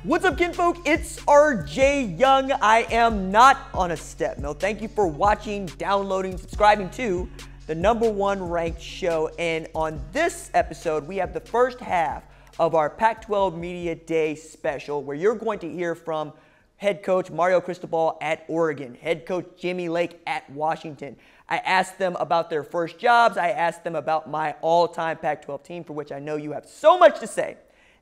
What's up, kinfolk? It's RJ Young. I am not on a step mill. Thank you for watching, downloading, subscribing to the #1 ranked show. And on this episode, we have the first half of our Pac-12 Media Day special, where you're going to hear from head coach Mario Cristobal at Oregon, head coach Jimmy Lake at Washington. I asked them about their first jobs. I asked them about my all-time Pac-12 team, for which I know you have so much to say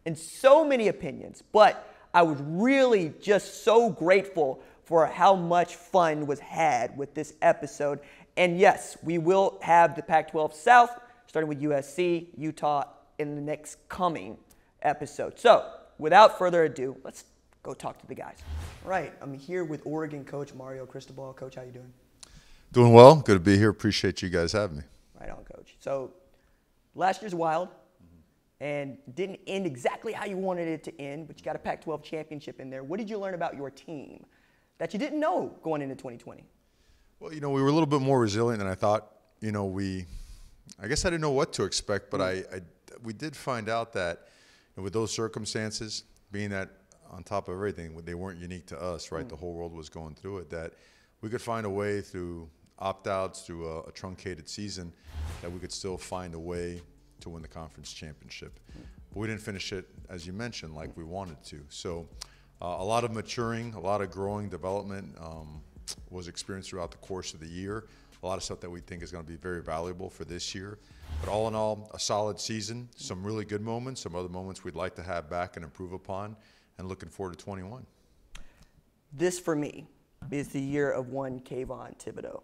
and so many opinions. But I was really just so grateful for how much fun was had with this episode. And yes, we will have the Pac-12 South, starting with USC, Utah, in the next coming episode. So without further ado, let's go talk to the guys. All right, I'm here with Oregon coach Mario Cristobal. Coach, how you doing? Doing well. Good to be here. Appreciate you guys having me. Right on, coach. So last year's wild and didn't end exactly how you wanted it to end, but you got a Pac-12 championship in there. What did you learn about your team that you didn't know going into 2020? Well, we were a little bit more resilient than I thought. I guess I didn't know what to expect, but we did find out that with those circumstances, being that on top of everything, they weren't unique to us, right? The whole world was going through it, that we could find a way through opt-outs, through a truncated season, that we could still find a way to win the conference championship. But we didn't finish it, as you mentioned, like we wanted to. So a lot of maturing, a lot of growing, development was experienced throughout the course of the year. A lot of stuff that we think is going to be very valuable for this year. But all in all, a solid season, some really good moments, some other moments we'd like to have back and improve upon, and looking forward to 21. This, for me, is the year of one Kayvon Thibodeaux.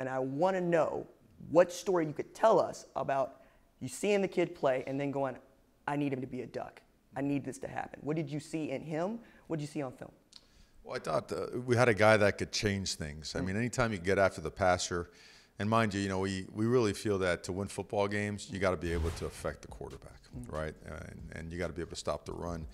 And I want to know what story you could tell us about you seeing the kid play and then going, I need him to be a Duck. I need this to happen. What did you see in him? What did you see on film? Well, I thought we had a guy that could change things. I mean, anytime you get after the passer, and mind you, we really feel that to win football games, you got to be able to affect the quarterback, right? And you got to be able to stop the run.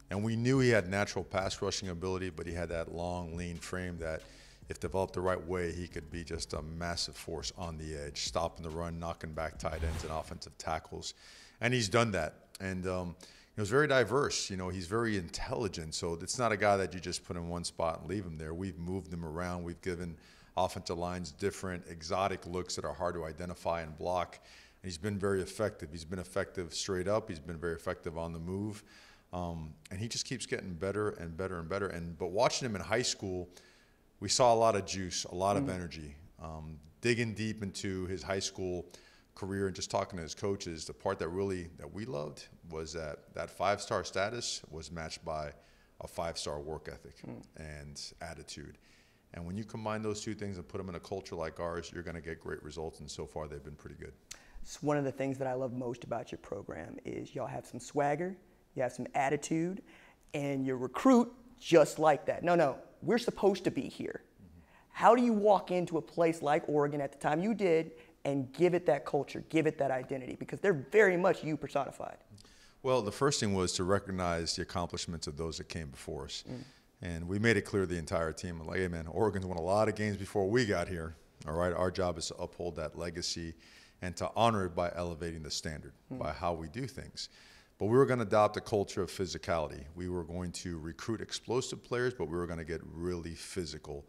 And we knew he had natural pass rushing ability, but he had that long, lean frame that, if developed the right way, he could be just a massive force on the edge, stopping the run, knocking back tight ends and offensive tackles. And he's done that. And he was very diverse. He's very intelligent. So it's not a guy that you just put in one spot and leave him there. We've moved him around. We've given offensive lines different exotic looks that are hard to identify and block. And he's been very effective. He's been effective straight up. He's been very effective on the move. And he just keeps getting better and better and better. But watching him in high school, we saw a lot of juice, a lot of energy. Digging deep into his high school career and just talking to his coaches, the part that we loved was that five-star status was matched by a five-star work ethic and attitude. And when you combine those two things and put them in a culture like ours, you're going to get great results. And so far, they've been pretty good. It's one of the things that I love most about your program is y'all have some swagger, you have some attitude, and you recruit just like that. No, we're supposed to be here. How do you walk into a place like Oregon at the time you did and give it that culture, give it that identity? Because they're very much you personified. Well, the first thing was to recognize the accomplishments of those that came before us. And we made it clear to the entire team, like, hey, man, Oregon's won a lot of games before we got here. All right, our job is to uphold that legacy and to honor it by elevating the standard, by how we do things. But we were going to adopt a culture of physicality. We were going to recruit explosive players, but we were going to get really physical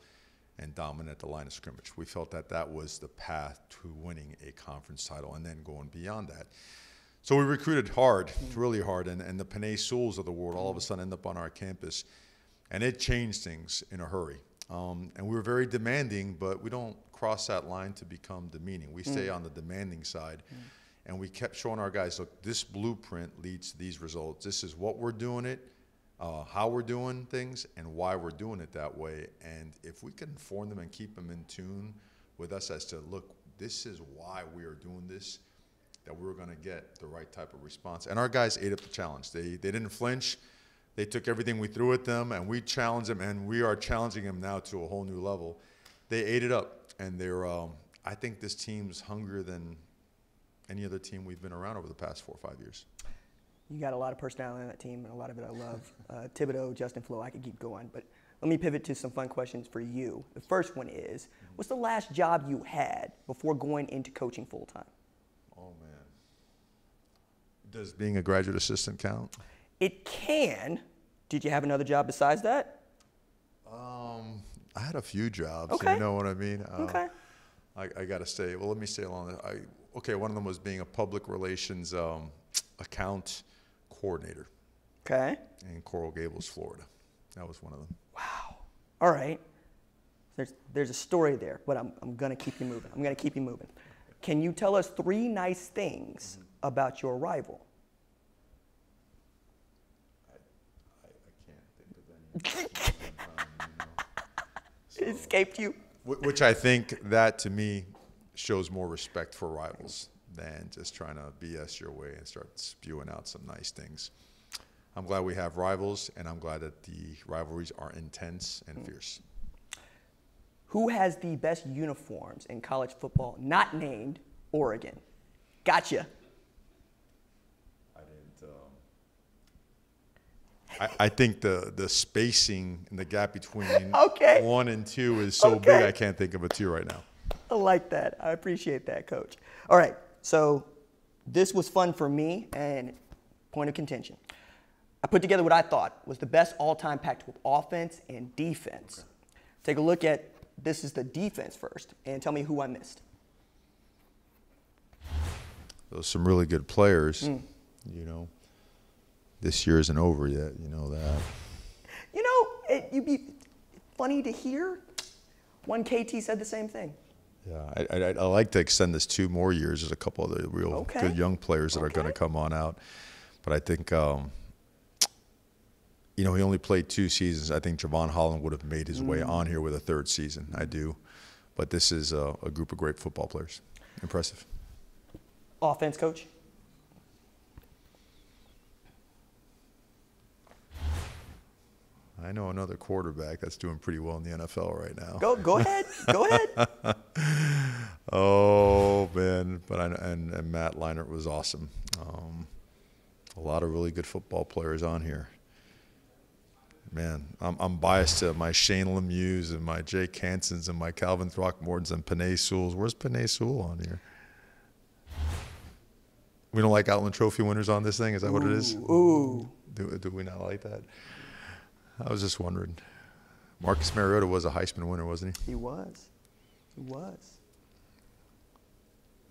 and dominant at the line of scrimmage. We felt that that was the path to winning a conference title and then going beyond that. So we recruited hard, really hard, and the Panay Sewells of the world all of a sudden end up on our campus, and it changed things in a hurry. And we were very demanding, but we don't cross that line to become demeaning. We stay on the demanding side. And we kept showing our guys, look, this blueprint leads to these results. This is what we're doing it, how we're doing things, and why we're doing it that way. And if we can inform them and keep them in tune with us as to, look, this is why we are doing this, that we're going to get the right type of response. And our guys ate up the challenge. They didn't flinch. They took everything we threw at them, and we challenged them, and we are challenging them now to a whole new level. They ate it up, and they're. I think this team's hungrier than any other team we've been around over the past 4 or 5 years. You got a lot of personality on that team, and a lot of it I love. Thibodeaux, Justin Wilcox, I could keep going, but let me pivot to some fun questions for you. The first one is, what's the last job you had before going into coaching full-time? Oh, man. Does being a graduate assistant count? It can, Did you have another job besides that? I had a few jobs. Okay. You know what I mean? Okay. I got to stay. Well, let me stay along. One of them was being a public relations account coordinator. Okay. In Coral Gables, Florida. That was one of them. Wow. All right. There's a story there, but I'm going to keep you moving. Can you tell us 3 nice things about your rival? I can't think of any. It escaped you. Which I think that, to me, shows more respect for rivals than just trying to BS your way and start spewing out some nice things. I'm glad we have rivals, and I'm glad that the rivalries are intense and fierce. Who has the best uniforms in college football, not named Oregon? Gotcha. I didn't. I think the spacing and the gap between 1 and 2 is so big I can't think of a 2 right now. I like that. I appreciate that, Coach. All right, so this was fun for me and point of contention. I put together what I thought was the best all-time Pac-12 offense and defense. Okay. Take a look at, this is the defense first, and tell me who I missed. Those some really good players, you know. This year isn't over yet, you know that. You know, you'd be funny to hear. One KT said the same thing. Yeah, I like to extend this 2 more years. There's a couple of the real good young players that are going to come on out. But I think, you know, he only played 2 seasons. I think Javon Holland would have made his way on here with a 3rd season. I do. But this is a group of great football players. Impressive. Offense, Coach? I know another quarterback that's doing pretty well in the NFL right now. Go ahead. Go ahead. Oh, man. But and Matt Leinart was awesome. A lot of really good football players on here. Man, I'm biased to my Shane Lemieux and my Jake Hansons and my Calvin Throckmortons and Panay Sewells. Where's Panay Sewell on here? We don't like Outland Trophy winners on this thing? Is that what it is? Ooh. Do we not like that? I was just wondering. Marcus Mariota was a Heisman winner, wasn't he? He was. He was.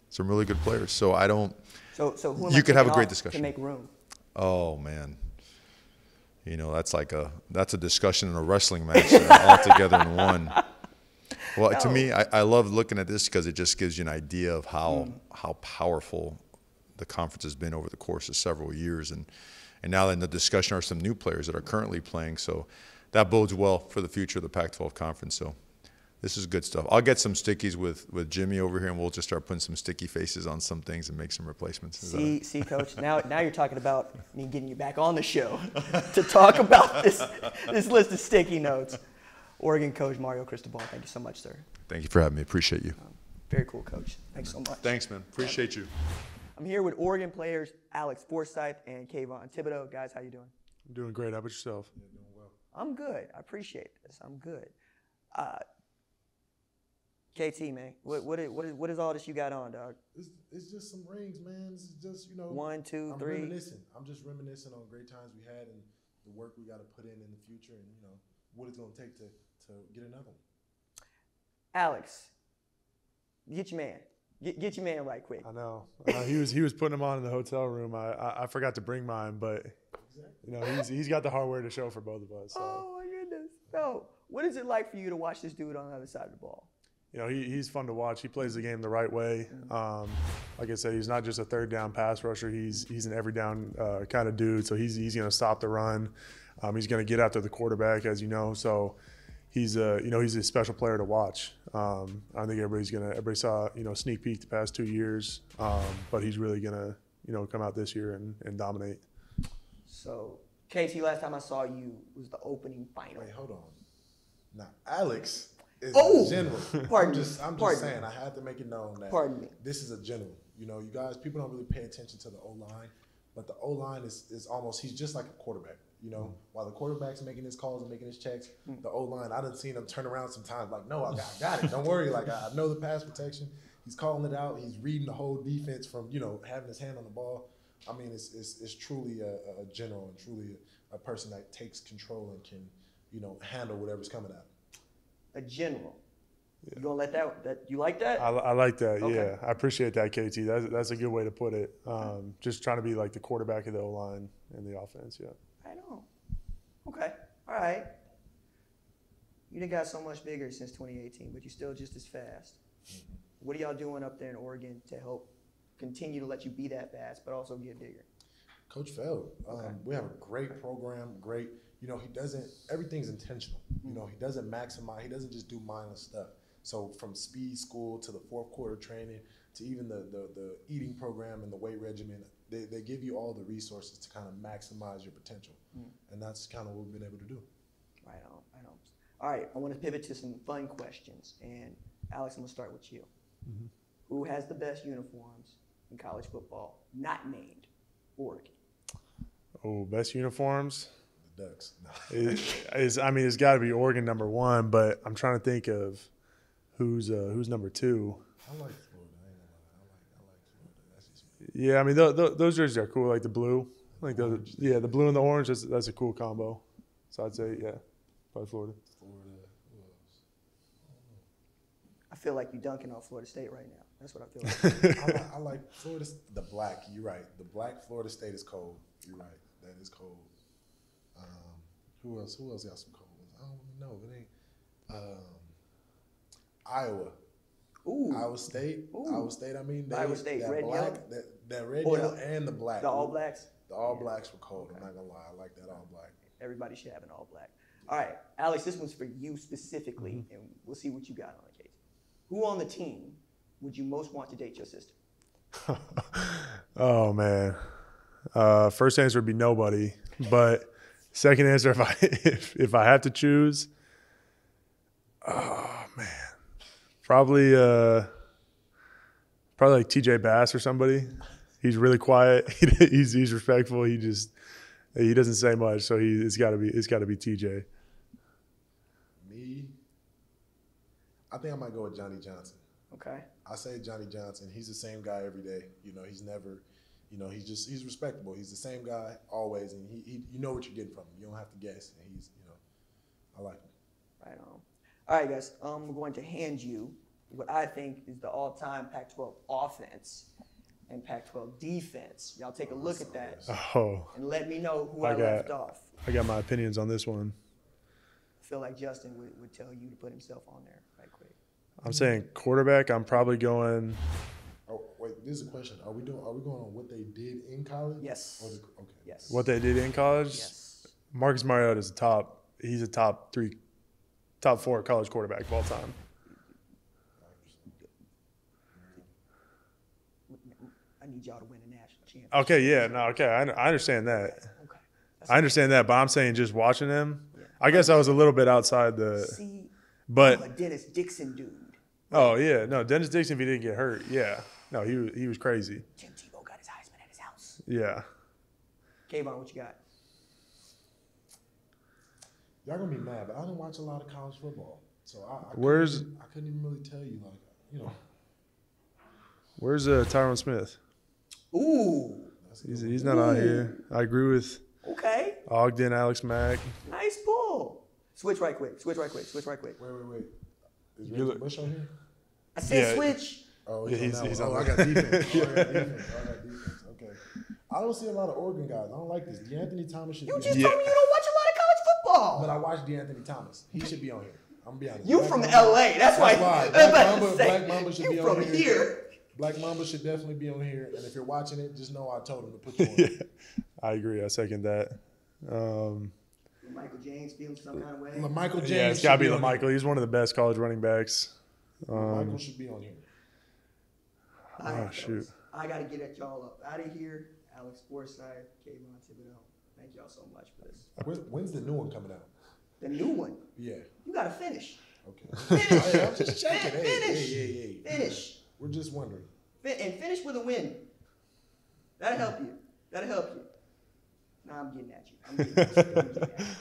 Some really good players. So I don't. So who am you I could have a great off discussion. To make room. Oh man. You know, that's a discussion in a wrestling match all together in one. Well, to me, I love looking at this because it just gives you an idea of how powerful the conference has been over the course of several years, and now in the discussion are some new players that are currently playing. So that bodes well for the future of the Pac-12 conference. So this is good stuff. I'll get some stickies with Jimmy over here, and we'll just start putting some sticky faces on some things and make some replacements. See, Coach, now you're talking about me getting you back on the show to talk about this list of sticky notes. Oregon coach Mario Cristobal, thank you so much, sir. Thank you for having me. Appreciate you. Very cool, Coach. Thanks so much. Thanks, man. Appreciate you. I'm here with Oregon players Alex Forsyth and Kayvon Thibodeaux. Guys, how you doing? I'm doing great. How about yourself? Yeah, doing well. I'm good. I appreciate this. I'm good. KT, man, what is all this you got on, dog? It's just some rings, man. This is just, 1, 2, I'm 3. reminiscing. I'm just reminiscing on great times we had and the work we got to put in the future, and what it's gonna take to get another one. Alex, get your man. Get your man right quick. I know. He was putting them on in the hotel room. I forgot to bring mine, but he's got the hardware to show for both of us. So. Oh my goodness. No, what is it like for you to watch this dude on the other side of the ball? He's fun to watch. He plays the game the right way. Like I said, he's not just a third down pass rusher. He's an every down kind of dude. So he's going to stop the run. He's going to get after the quarterback, as you know. So he's a special player to watch. I think everybody saw sneak peek the past 2 years, but he's really going to come out this year and dominate. So Casey, last time I saw you was the opening final. Wait, hold on. Now Alex is a general. Pardon I'm just saying, I had to make it known that this is a general. You guys, people don't really pay attention to the O-line, but the O-line is almost, he's just like a quarterback. While the quarterback's making his calls and making his checks, the O-line, I done seen him turn around sometimes like, no, I got it. Don't worry. Like, I know the pass protection. He's calling it out. He's reading the whole defense from, having his hand on the ball. I mean, it's truly a general and truly a person that takes control and can, handle whatever's coming at him. A general. Yeah. You gonna let that you like that? I like that. Okay. Yeah, I appreciate that, KT. That's a good way to put it. Just trying to be like the quarterback of the O-line and the offense. Yeah. I know. Okay. All right. You done got so much bigger since 2018, but you're still just as fast. Mm-hmm. What are y'all doing up there in Oregon to help continue to let you be that fast, but also get bigger? Coach Feld, we have a great program, great. Everything's intentional. He doesn't maximize, he doesn't just do mindless stuff. So from speed school to the fourth quarter training to even the eating program and the weight regimen, they give you all the resources to kind of maximize your potential. And that's kind of what we've been able to do. Right on. All right, I want to pivot to some fun questions. And Alex, I'm going to start with you. Mm-hmm. Who has the best uniforms in college football, not named Oregon? Oh, best uniforms? The Ducks. No. It's got to be Oregon number one, but I'm trying to think of who's number two. I like Florida. I like Florida. That's just me. Yeah, those jerseys are cool, like the blue. The blue and the orange, that's a cool combo. So I'd say, yeah, probably Florida. Florida, who else? I feel like you're dunking on Florida State right now. That's what I feel like. I like Florida, the black. You're right. The black Florida State is cold. You're right. That is cold. Who else got some cold ones? I don't really know. It ain't. Iowa. Ooh. Iowa State. Ooh. Iowa State. Iowa State. That red, black, yellow. That red, yellow, and the black. The all blacks. The all blacks were cold. Okay. I'm not gonna lie. I like that all black. Everybody should have an all black. All right, Alex. This one's for you specifically, and we'll see what you got on the case. Who on the team would you most want to date your sister? Oh man. First answer would be nobody, but second answer, if I have to choose, oh man, probably like TJ Bass or somebody. He's really quiet. He's respectful. He doesn't say much, so it's got to be TJ. Me, I think I might go with Johnny Johnson. Okay. I say Johnny Johnson. He's the same guy every day. He's never. He's respectable. He's the same guy always, and he you know what you're getting from him. You don't have to guess. And I like him. Right on. All right, guys. I'm going to hand you what I think is the all-time Pac-12 offense and Pac-12 defense. Y'all take a look at that and let me know who I left off. I got my opinions on this one. I feel like Justin would tell you to put himself on there right quick. I'm saying quarterback. I'm probably going. Oh wait, this is a question. Are we going on what they did in college? Yes. Okay. Yes. What they did in college? Yes. Marcus Mariota is he's a top 4 college quarterback of all time. I need y'all to win a national championship. Okay, yeah, no, okay, I understand that. Okay. I understand that, but I'm saying just watching him, yeah. I guess I was a little bit outside the. See, but a Dennis Dixon dude. Oh yeah, no, Dennis Dixon, if he didn't get hurt, yeah, no, he was crazy. Tim Tebow got his Heisman at his house. Yeah. Kayvon, what you got? Y'all gonna be mad, but I don't watch a lot of college football, so I couldn't even really tell you Where's Tyron Smith? Ooh. He's not out here. I agree with Ogden, Alex Mack. Nice pull. Switch right quick. Wait. Is Reggie Bush on here? I said switch. Oh, he's on. I got defense. Okay. I don't see a lot of Oregon guys. I don't like this. DeAnthony Thomas should be on here. You just told me you don't watch a lot of college football. But I watch DeAnthony Thomas. He should be on here. I'm gonna be honest. You from LA. That's why. Black Mamba should be on here. Black Mamba should definitely be on here. And if you're watching it, just know I told him to put you on. Yeah, I agree. I second that. Michael James feeling some kind of way. Michael James. Yeah, it's got to be LaMichael. He's one of the best college running backs. Michael should be on here. Right, shoot. Fellas, I got to get y'all up out of here. Alex Forsythe, Kayvon Thibodeaux. Thank y'all so much for this. When's the new one coming out? The new one? Yeah. You got to finish. Okay. Finish. I'm just checking. Hey. Finish. We're just wondering. And finish with a win. That'll help you. Nah, I'm getting at you.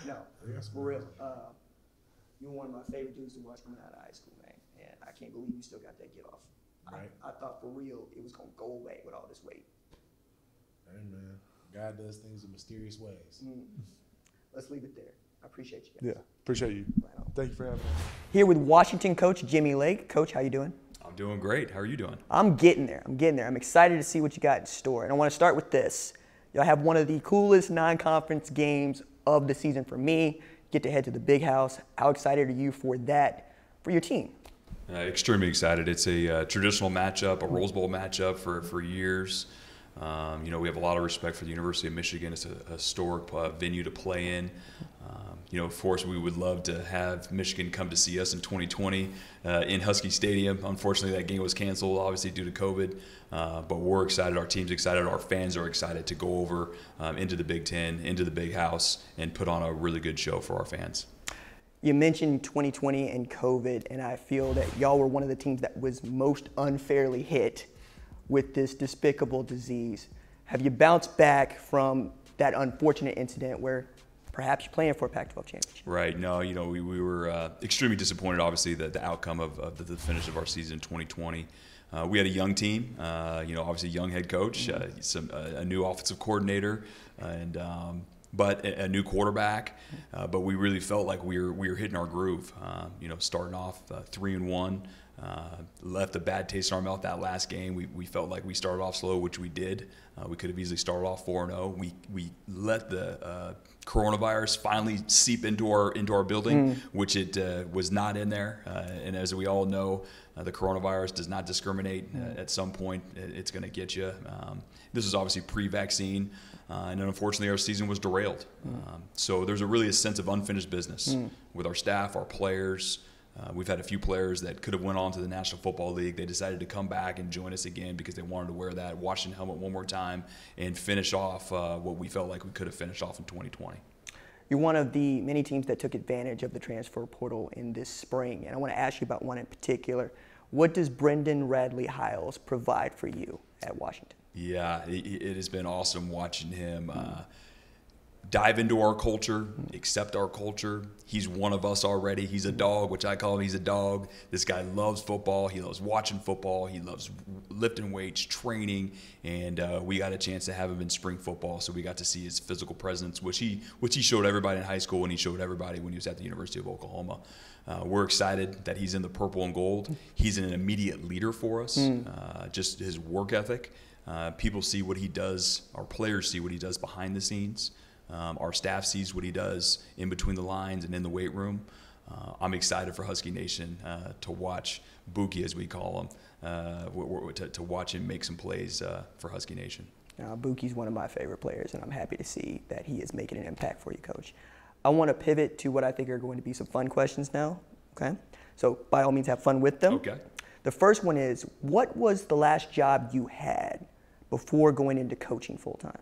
No, for real. You're one of my favorite dudes to watch coming out of high school, man. And I can't believe you still got that get off. Right. I thought for real it was going to go away with all this weight. Hey, man. God does things in mysterious ways. Let's leave it there. I appreciate you guys. Yeah, appreciate you. Thank you for having me. Here with Washington coach Jimmy Lake. Coach, how you doing? I'm doing great. How are you doing? I'm getting there. I'm excited to see what you got in store. And I want to start with this. Y'all have one of the coolest non-conference games of the season for me. Get to head to the Big House. How excited are you for that, for your team? Extremely excited. It's a traditional matchup, a Rose Bowl matchup for years. We have a lot of respect for the University of Michigan. It's a historic venue to play in. Of course, we would love to have Michigan come to see us in 2020 in Husky Stadium. Unfortunately, that game was canceled, obviously, due to COVID. But we're excited. Our team's excited. Our fans are excited to go over into the Big Ten, into the Big House, and put on a really good show for our fans. You mentioned 2020 and COVID, and I feel that y'all were one of the teams that was most unfairly hit with this despicable disease. Have you bounced back from that unfortunate incident where perhaps you're playing for a Pac-12 championship? Right. No, we were extremely disappointed, obviously, the outcome of the finish of our season in 2020. We had a young team, obviously young head coach, a new offensive coordinator, but a new quarterback. But we really felt like we were hitting our groove. Starting off 3-1, left a bad taste in our mouth that last game. We felt like we started off slow, which we did. We could have easily started off 4-0. We let the coronavirus finally seep into our building, which it was not in there. And as we all know, the coronavirus does not discriminate. At some point, it's going to get you. This is obviously pre-vaccine, and unfortunately, our season was derailed. So there's really a sense of unfinished business with our staff, our players. We've had a few players that could have went on to the National Football League. They decided to come back and join us again because they wanted to wear that Washington helmet one more time and finish off what we felt like we could have finished off in 2020. You're one of the many teams that took advantage of the transfer portal in this spring, and I want to ask you about one in particular. What does Brendan Radley-Hiles provide for you at Washington? Yeah, it has been awesome watching him dive into our culture, accept our culture. He's one of us already. He's a dog, which I call him. He's a dog. This guy loves football. He loves watching football. He loves lifting weights, training, and we got a chance to have him in spring football, so we got to see his physical presence, which he showed everybody in high school, and he showed everybody when he was at the University of Oklahoma. We're excited that he's in the purple and gold. He's an immediate leader for us, just his work ethic. People see what he does. Our players see what he does behind the scenes. Our staff sees what he does in between the lines and in the weight room. I'm excited for Husky Nation to watch Buki, as we call him, to watch him make some plays for Husky Nation. Buki's one of my favorite players, and I'm happy to see that he is making an impact for you, Coach. I want to pivot to what I think are going to be some fun questions now. Okay, so by all means, have fun with them. Okay. The first one is, what was the last job you had before going into coaching full time?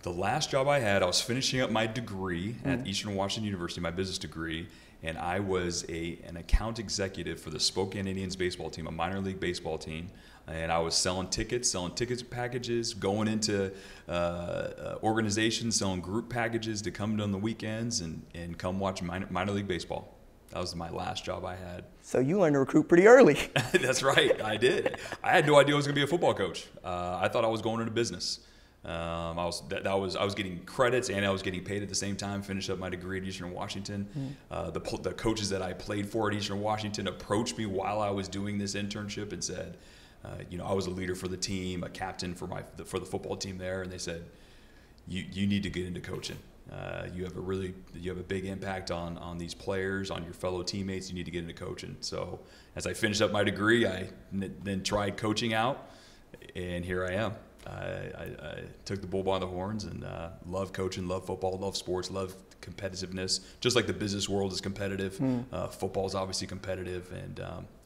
The last job I had, I was finishing up my degree at Eastern Washington University, my business degree, and I was an account executive for the Spokane Indians baseball team, a minor league baseball team. And I was selling tickets packages, going into organizations, selling group packages to come on the weekends and come watch minor league baseball. That was my last job I had. So you learned to recruit pretty early. That's right, I did. I had no idea I was going to be a football coach. I thought I was going into business. I was getting credits and I was getting paid at the same time. Finished up my degree at Eastern Washington. The coaches that I played for at Eastern Washington approached me while I was doing this internship and said, I was a leader for the team, a captain for the football team there, and they said, you need to get into coaching. You have a big impact on these players, on your fellow teammates. You need to get into coaching. So as I finished up my degree, I then tried coaching out, and here I am. I took the bull by the horns and love coaching, love football, love sports, love competitiveness. Just like the business world is competitive, football is obviously competitive, and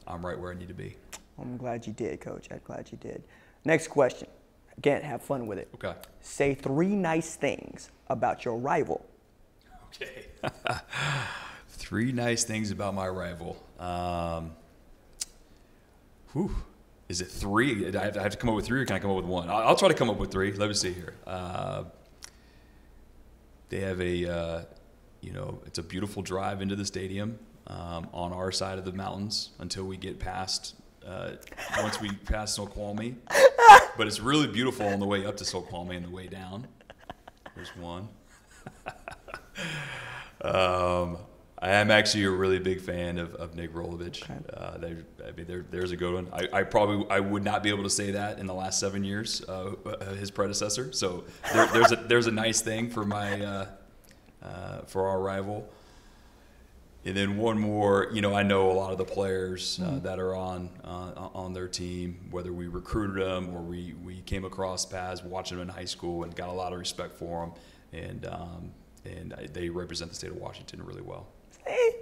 I'm right where I need to be. I'm glad you did, Coach. I'm glad you did. Next question. Again, have fun with it. Okay. Say 3 nice things about your rival. Okay. 3 nice things about my rival. Is it 3? I have to come up with 3, or can I come up with 1? I'll try to come up with 3. Let me see here. They have it's a beautiful drive into the stadium on our side of the mountains until we get past, once we pass Snoqualmie. but it's really beautiful on the way up to Snoqualmie and the way down. There's one. I am actually a really big fan of Nick Rolovich. Okay. There's a good one. I would not be able to say that in the last 7 years, his predecessor. So there's a nice thing for my for our rival. And then one more, I know a lot of the players that are on their team, whether we recruited them or we came across paths watching them in high school and got a lot of respect for them, and they represent the state of Washington really well. Hey,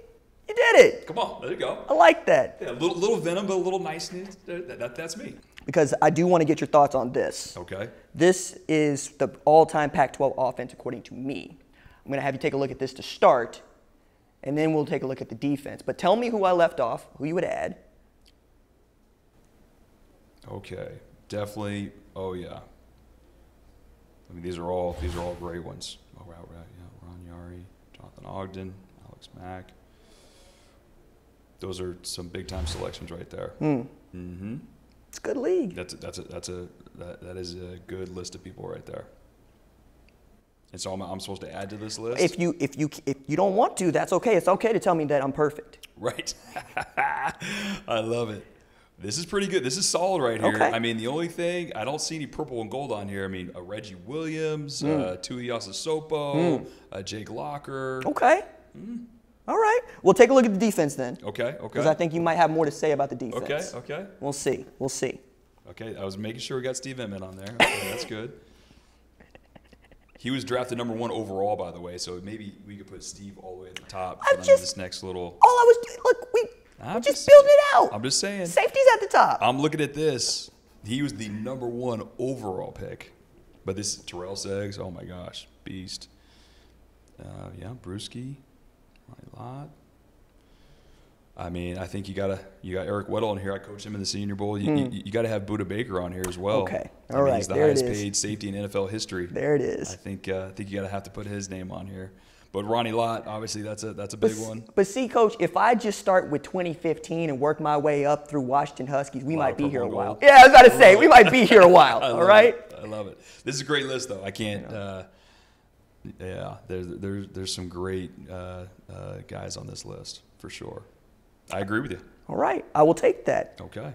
you did it. Come on, there you go. I like that. Yeah, a little venom, but a little niceness. That's me. Because I do want to get your thoughts on this. Okay. This is the all-time Pac-12 offense according to me. I'm going to have you take a look at this to start, and then we'll take a look at the defense. But tell me who I left off, who you would add. Okay, definitely. Oh yeah. I mean, these are all great ones. Oh, right, yeah. Ron Yari, Jonathan Ogden, Alex Mack. Those are some big time selections right there. Mm-hmm. It's a good league. That is a good list of people right there. And so I'm supposed to add to this list? If you don't want to, that's okay. It's okay to tell me that I'm perfect. Right. I love it. This is pretty good. This is solid right here. Okay. I mean, the only thing, I don't see any purple and gold on here. I mean, Reggie Williams, Tui Yasasopo, Jake Locker. Okay. All right. We'll take a look at the defense then. Okay. Because I think you might have more to say about the defense. Okay. We'll see. Okay, I was making sure we got Steve Emmet on there. Okay, that's good. He was drafted #1 overall, by the way, so maybe we could put Steve all the way at the top. This next little. All I was we're just building it out. I'm just saying. Safety's at the top. I'm looking at this. He was the #1 overall pick, but this is Terrell Seggs. Oh my gosh, beast. Brewski, Ronnie Lott. I mean, I think you got Eric Weddle in here. I coached him in the Senior Bowl. You got to have Buda Baker on here as well. Okay, all right. He's the highest paid safety in NFL history. There it is. I think you got to have to put his name on here. But Ronnie Lott, obviously, that's a big one. But see, Coach, if I just start with 2015 and work my way up through Washington Huskies, we might be here a while. Yeah, I was about to say, we might be here a while. All right. I love it. This is a great list, though. I can't. There's some great guys on this list for sure. I agree with you. All right. I will take that. Okay.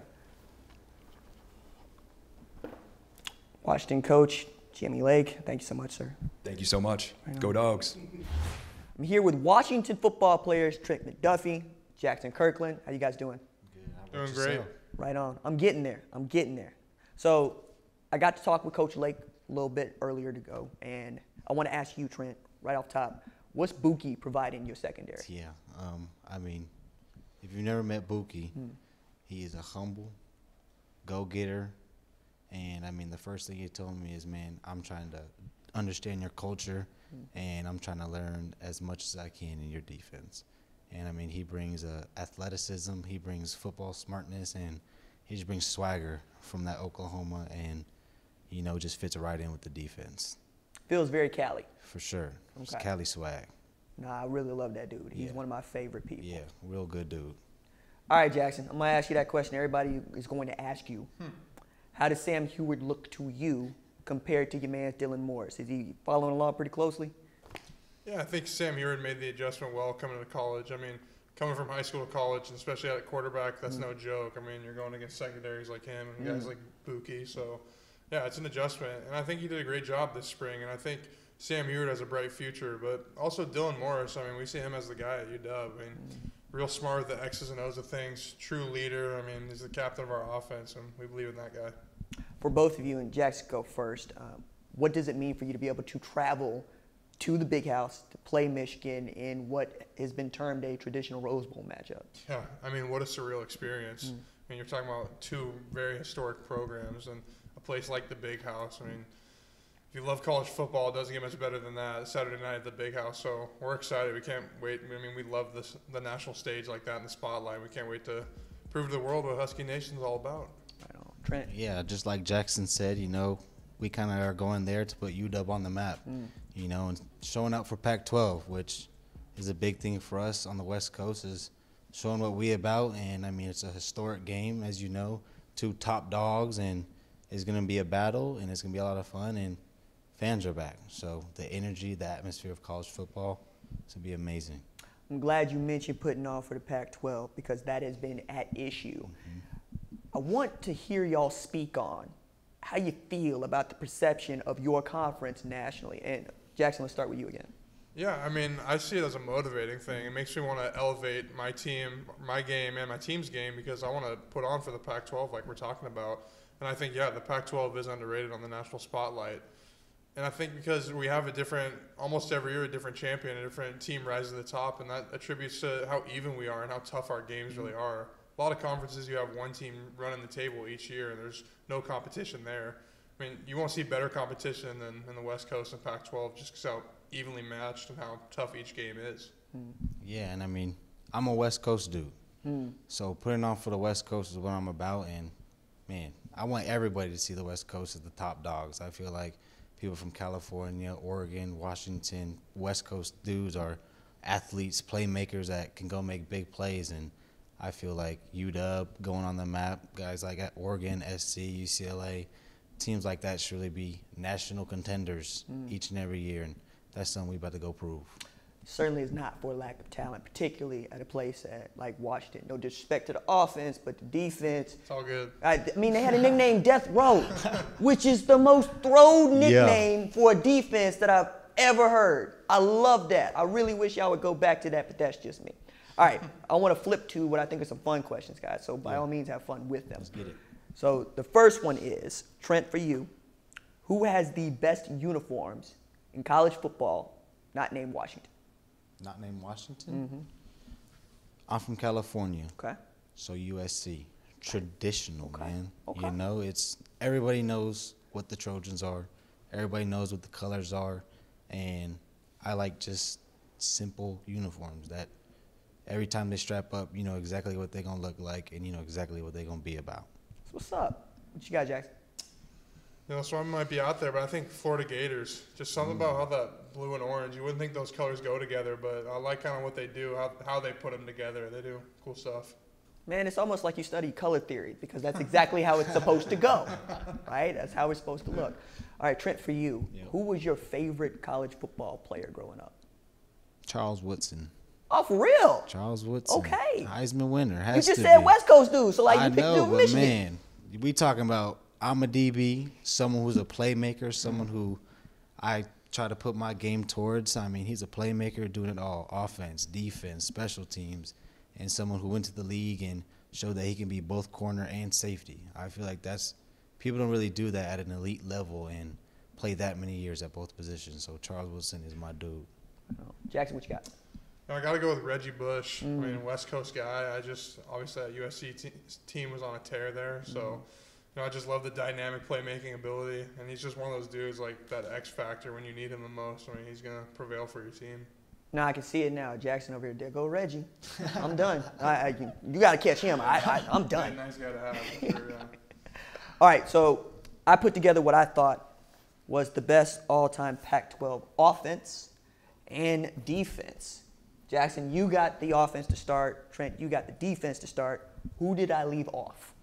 Washington coach, Jimmy Lake. Thank you so much, sir. Thank you so much. Go Dogs. I'm here with Washington football players Trent McDuffie, Jackson Kirkland. How you guys doing? Good. Doing great. Right on. I'm getting there. So I got to talk with Coach Lake a little bit earlier to go, and I want to ask you, Trent, right off top, what's Buki providing your secondary? Yeah. I mean, if you've never met Buki, he is a humble go-getter. And, I mean, the first thing he told me is, man, I'm trying to understand your culture, and I'm trying to learn as much as I can in your defense. And, I mean, he brings athleticism, he brings football smartness, and he just brings swagger from that Oklahoma and, just fits right in with the defense. Feels very Cali. For sure. Okay. It's Cali swag. Nah, I really love that dude. He's one of my favorite people. Yeah, real good dude. All right, Jackson, I'm going to ask you that question everybody is going to ask you. How does Sam Heward look to you compared to your man Dylan Morris? Is he following along pretty closely? Yeah, I think Sam Heward made the adjustment well coming to college. I mean, coming from high school to college, and especially at quarterback, that's no joke. I mean, you're going against secondaries like him and guys like Buki. So, yeah, it's an adjustment. And I think he did a great job this spring. And I think Sam Heward has a bright future. But also Dylan Morris, I mean, we see him as the guy at UW. I mean, real smart with the X's and O's of things, true leader. I mean, he's the captain of our offense, and we believe in that guy. For both of you, and Jackson, go first, what does it mean for you to be able to travel to the Big House to play Michigan in what has been termed a traditional Rose Bowl matchup? Yeah, I mean, what a surreal experience. I mean, you're talking about two very historic programs and a place like the Big House. I mean, if you love college football, it doesn't get much better than that. Saturday night at the Big House. So we're excited. We can't wait. I mean, we love the national stage like that in the spotlight. We can't wait to prove to the world what Husky Nation's all about. Trent. Yeah, just like Jackson said, we kind of are going there to put UW on the map, and showing out for Pac-12, which is a big thing for us on the West Coast, is showing what we about. And, I mean, it's a historic game, as you know, two top dogs, and, it's going to be a battle, and it's going to be a lot of fun, and fans are back. So the energy, the atmosphere of college football, it's going to be amazing. I'm glad you mentioned putting on for the Pac-12 because that has been at issue. I want to hear y'all speak on how you feel about the perception of your conference nationally. And Jackson, let's start with you again. Yeah, I mean, I see it as a motivating thing. It makes me want to elevate my team, my game, and my team's game because I want to put on for the Pac-12 like we're talking about. And I think, yeah, the Pac-12 is underrated on the national spotlight. And I think because we have almost every year, a different champion, a different team rises to the top, and that attributes to how even we are and how tough our games really are. A lot of conferences, you have one team running the table each year, and there's no competition there. I mean, you won't see better competition than in the West Coast and Pac-12 just because how evenly matched and how tough each game is. Yeah, and I mean, I'm a West Coast dude. So putting on for the West Coast is what I'm about, and, man, I want everybody to see the West Coast as the top dogs. I feel like people from California, Oregon, Washington, West Coast dudes are athletes, playmakers that can go make big plays, and I feel like UW going on the map, guys like at Oregon, SC, UCLA, teams like that should really be national contenders each and every year, and that's something we about to go prove. Certainly is not for lack of talent, particularly at a place like Washington. No disrespect to the offense, but the defense. It's all good. I mean, they had a nickname Death Row, which is the most thrown nickname for a defense that I've ever heard. I love that. I really wish y'all would go back to that, but that's just me. All right, I want to flip to what I think are some fun questions, guys. So by all means, have fun with them. Let's get it. So the first one is, Trent, for you, who has the best uniforms in college football, not named Washington? Not named Washington? I'm from California. Okay. So USC. Traditional, man. Okay. You know, everybody knows what the Trojans are. Everybody knows what the colors are. And I like just simple uniforms that every time they strap up, you know exactly what they're going to look like and you know exactly what they're going to be about. So what's up? What you got, Jackson? You know, so I might be out there, but I think Florida Gators. Just something about how that blue and orange. You wouldn't think those colors go together, but I like kind of what they do, how they put them together. They do cool stuff. Man, it's almost like you study color theory because that's exactly how it's supposed to go, right? That's how it's supposed to look. All right, Trent, for you, who was your favorite college football player growing up? Charles Woodson. Oh, for real? Charles Woodson. Okay. Heisman winner. You just said West Coast dude, so like you picked know, dude Michigan. Man, we talking about I'm a DB, someone who's a playmaker, someone who I try to put my game towards. I mean, he's a playmaker doing it all, offense, defense, special teams, and someone who went to the league and showed that he can be both corner and safety. I feel like people don't really do that at an elite level and play that many years at both positions. So Charles Woodson is my dude. Jackson, what you got? I got to go with Reggie Bush. I mean, West Coast guy. Obviously that USC team was on a tear there. So, you know, I just love the dynamic playmaking ability. And he's just one of those dudes like that X factor when you need him the most. I mean, he's going to prevail for your team. No, I can see it now. Jackson over here. There go Reggie. I'm done. You got to catch him. I'm done. Nice guy to have. For sure, yeah. All right, so I put together what I thought was the best all-time Pac-12 offense and defense. Jackson, you got the offense to start. Trent, you got the defense to start. Who did I leave off?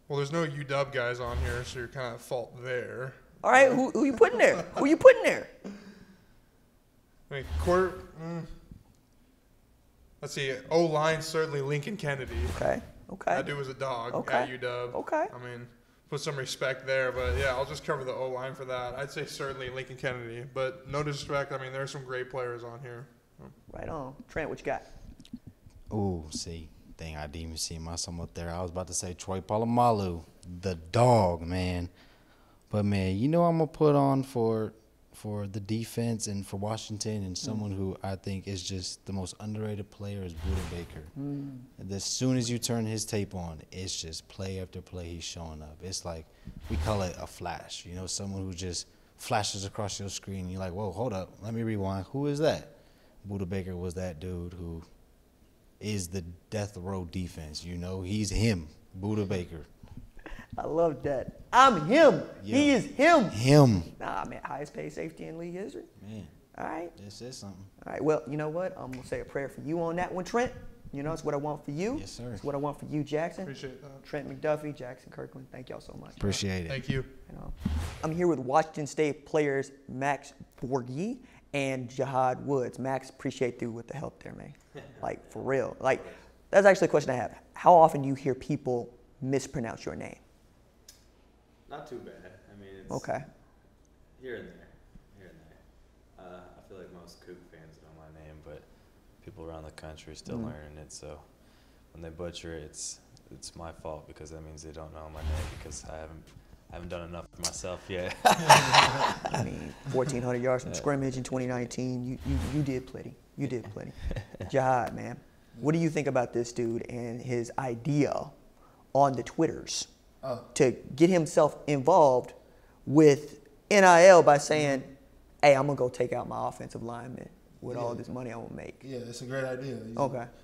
Well, there's no UW guys on here, so you're kind of at fault there. All right, who you putting there? Who you putting there? I mean, let's see. O-line, certainly Lincoln Kennedy. Okay. That dude was a dog at UW. Okay. I mean, put some respect there, but yeah, I'll just cover the O-line for that. I'd say certainly Lincoln Kennedy, but no disrespect. I mean, there's some great players on here. Right on. Trent, what you got? Ooh, see, dang, I didn't even see myself up there. I was about to say Troy Polamalu, the dog, man. But, man, you know I'm going to put on for the defense and for Washington and someone who I think is just the most underrated player is Buda Baker. As soon as you turn his tape on, it's just play after play he's showing up. It's like we call it a flash, you know, someone who just flashes across your screen. You're like, whoa, hold up, let me rewind. Who is that? Buda Baker was that dude who is the death row defense, you know. He's him, Buda Baker. I love that. I'm him. Yeah. He is him. Him. Nah, man, highest paid safety in league history. Man. All right. This is something. All right, well, you know what? I'm going to say a prayer for you on that one, Trent. You know, it's what I want for you. Yes, sir. It's what I want for you, Jackson. Appreciate that. Trent McDuffie, Jackson Kirkland. Thank y'all so much. Appreciate it. Thank you. You know, I'm here with Washington State players Max Borge and Jihad Woods. Max, appreciate you with the help there, man. Like, for real. Like, that's actually a question I have. How often do you hear people mispronounce your name? Not too bad. I mean, it's Okay. here and there. I feel like most Coug fans know my name, but people around the country are still learning it. So when they butcher it, it's my fault because that means they don't know my name because I haven't done enough for myself yet. I mean, 1,400 yards from scrimmage in 2019. You did plenty. You did plenty. Jihad, man, what do you think about this dude and his idea on the Twitters to get himself involved with NIL by saying, hey, I'm going to go take out my offensive lineman with all this money I'm going to make? Yeah, it's a great idea.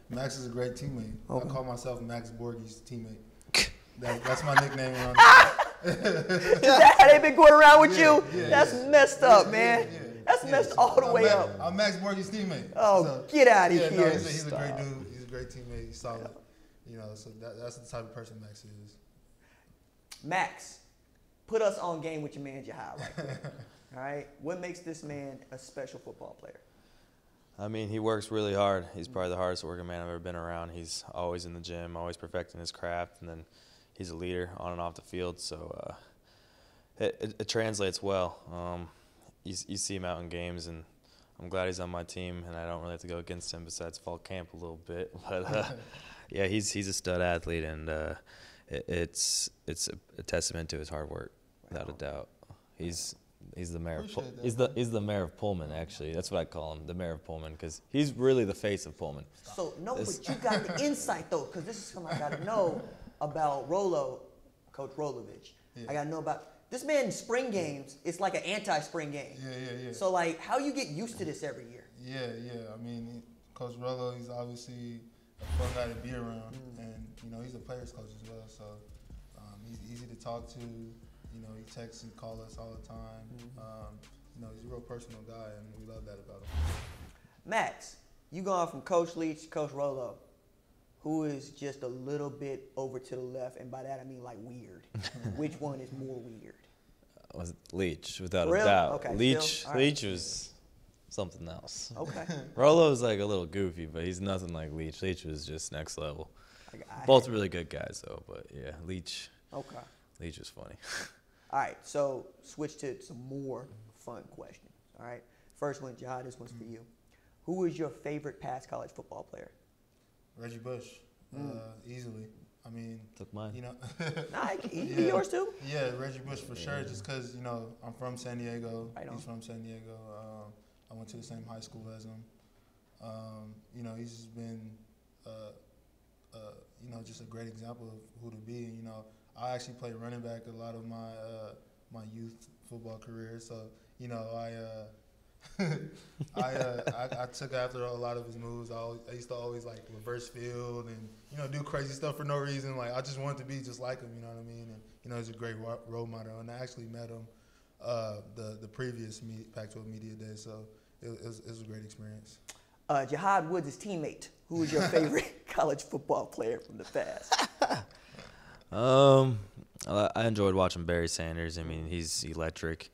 Max is a great teammate. I call myself Max Borge's teammate. That's my nickname around here. Is that how they've been going around with you? Yeah, That's messed up, man. That's messed all the way up. I'm Max Borge's teammate. Oh, so, get out of here. No, he's a great dude. He's a great teammate. He's solid. You know, so that's the type of person Max is. Max, put us on game with your man Jihad right there. All right? What makes this man a special football player? I mean, he works really hard. He's probably the hardest working man I've ever been around. He's always in the gym, always perfecting his craft, and then he's a leader on and off the field. So it translates well. You see him out in games, and I'm glad he's on my team, and I don't really have to go against him besides fall camp a little bit. But yeah, he's a stud athlete, and it's a testament to his hard work, without a doubt. He's the mayor. He's the mayor of Pullman. Actually, that's what I call him, the mayor of Pullman, because he's really the face of Pullman. So no, but you got the insight though, because this is something I got to know about Coach Rolovich. Yeah. I got to know about this man in spring games. It's like an anti-spring game. Yeah. So like, how you get used to this every year? Yeah. I mean, Coach Rolo, he's obviously a fun guy to be around, and you know he's a players coach as well. So he's easy to talk to. You know, he texts and calls us all the time. You know, he's a real personal guy, and we love that about him. Max, you going from Coach Leach to Coach Rolo, who is just a little bit over to the left, and by that I mean like weird. Which one is more weird? Was Leach, without really? a doubt. Okay, Leach right. was something else. Okay. Rolo's like a little goofy, but he's nothing like Leach. Leach was just next level. Both really good guys, though, but yeah, Leach. Okay. Leach was funny. All right, so switch to some more fun questions. All right, first one, Jihad, this one's for you. Who is your favorite past college football player? Reggie Bush, easily. I mean, took mine. You know, nah, yours too. Yeah, Reggie Bush for sure. Just because you know I'm from San Diego. Right on. He's from San Diego. I went to the same high school as him. You know, he's just been, you know, just a great example of who to be. And, you know, I actually played running back a lot of my my youth football career. So, you know, I took after a lot of his moves. I used to always like reverse field and, you know, do crazy stuff for no reason. Like, I just wanted to be just like him, you know what I mean? And, you know, he's a great role model. And I actually met him the previous Pac-12 Media Day. So it was a great experience. Jihad Woods' teammate. Who is your favorite college football player from the past? I enjoyed watching Barry Sanders. I mean, he's electric.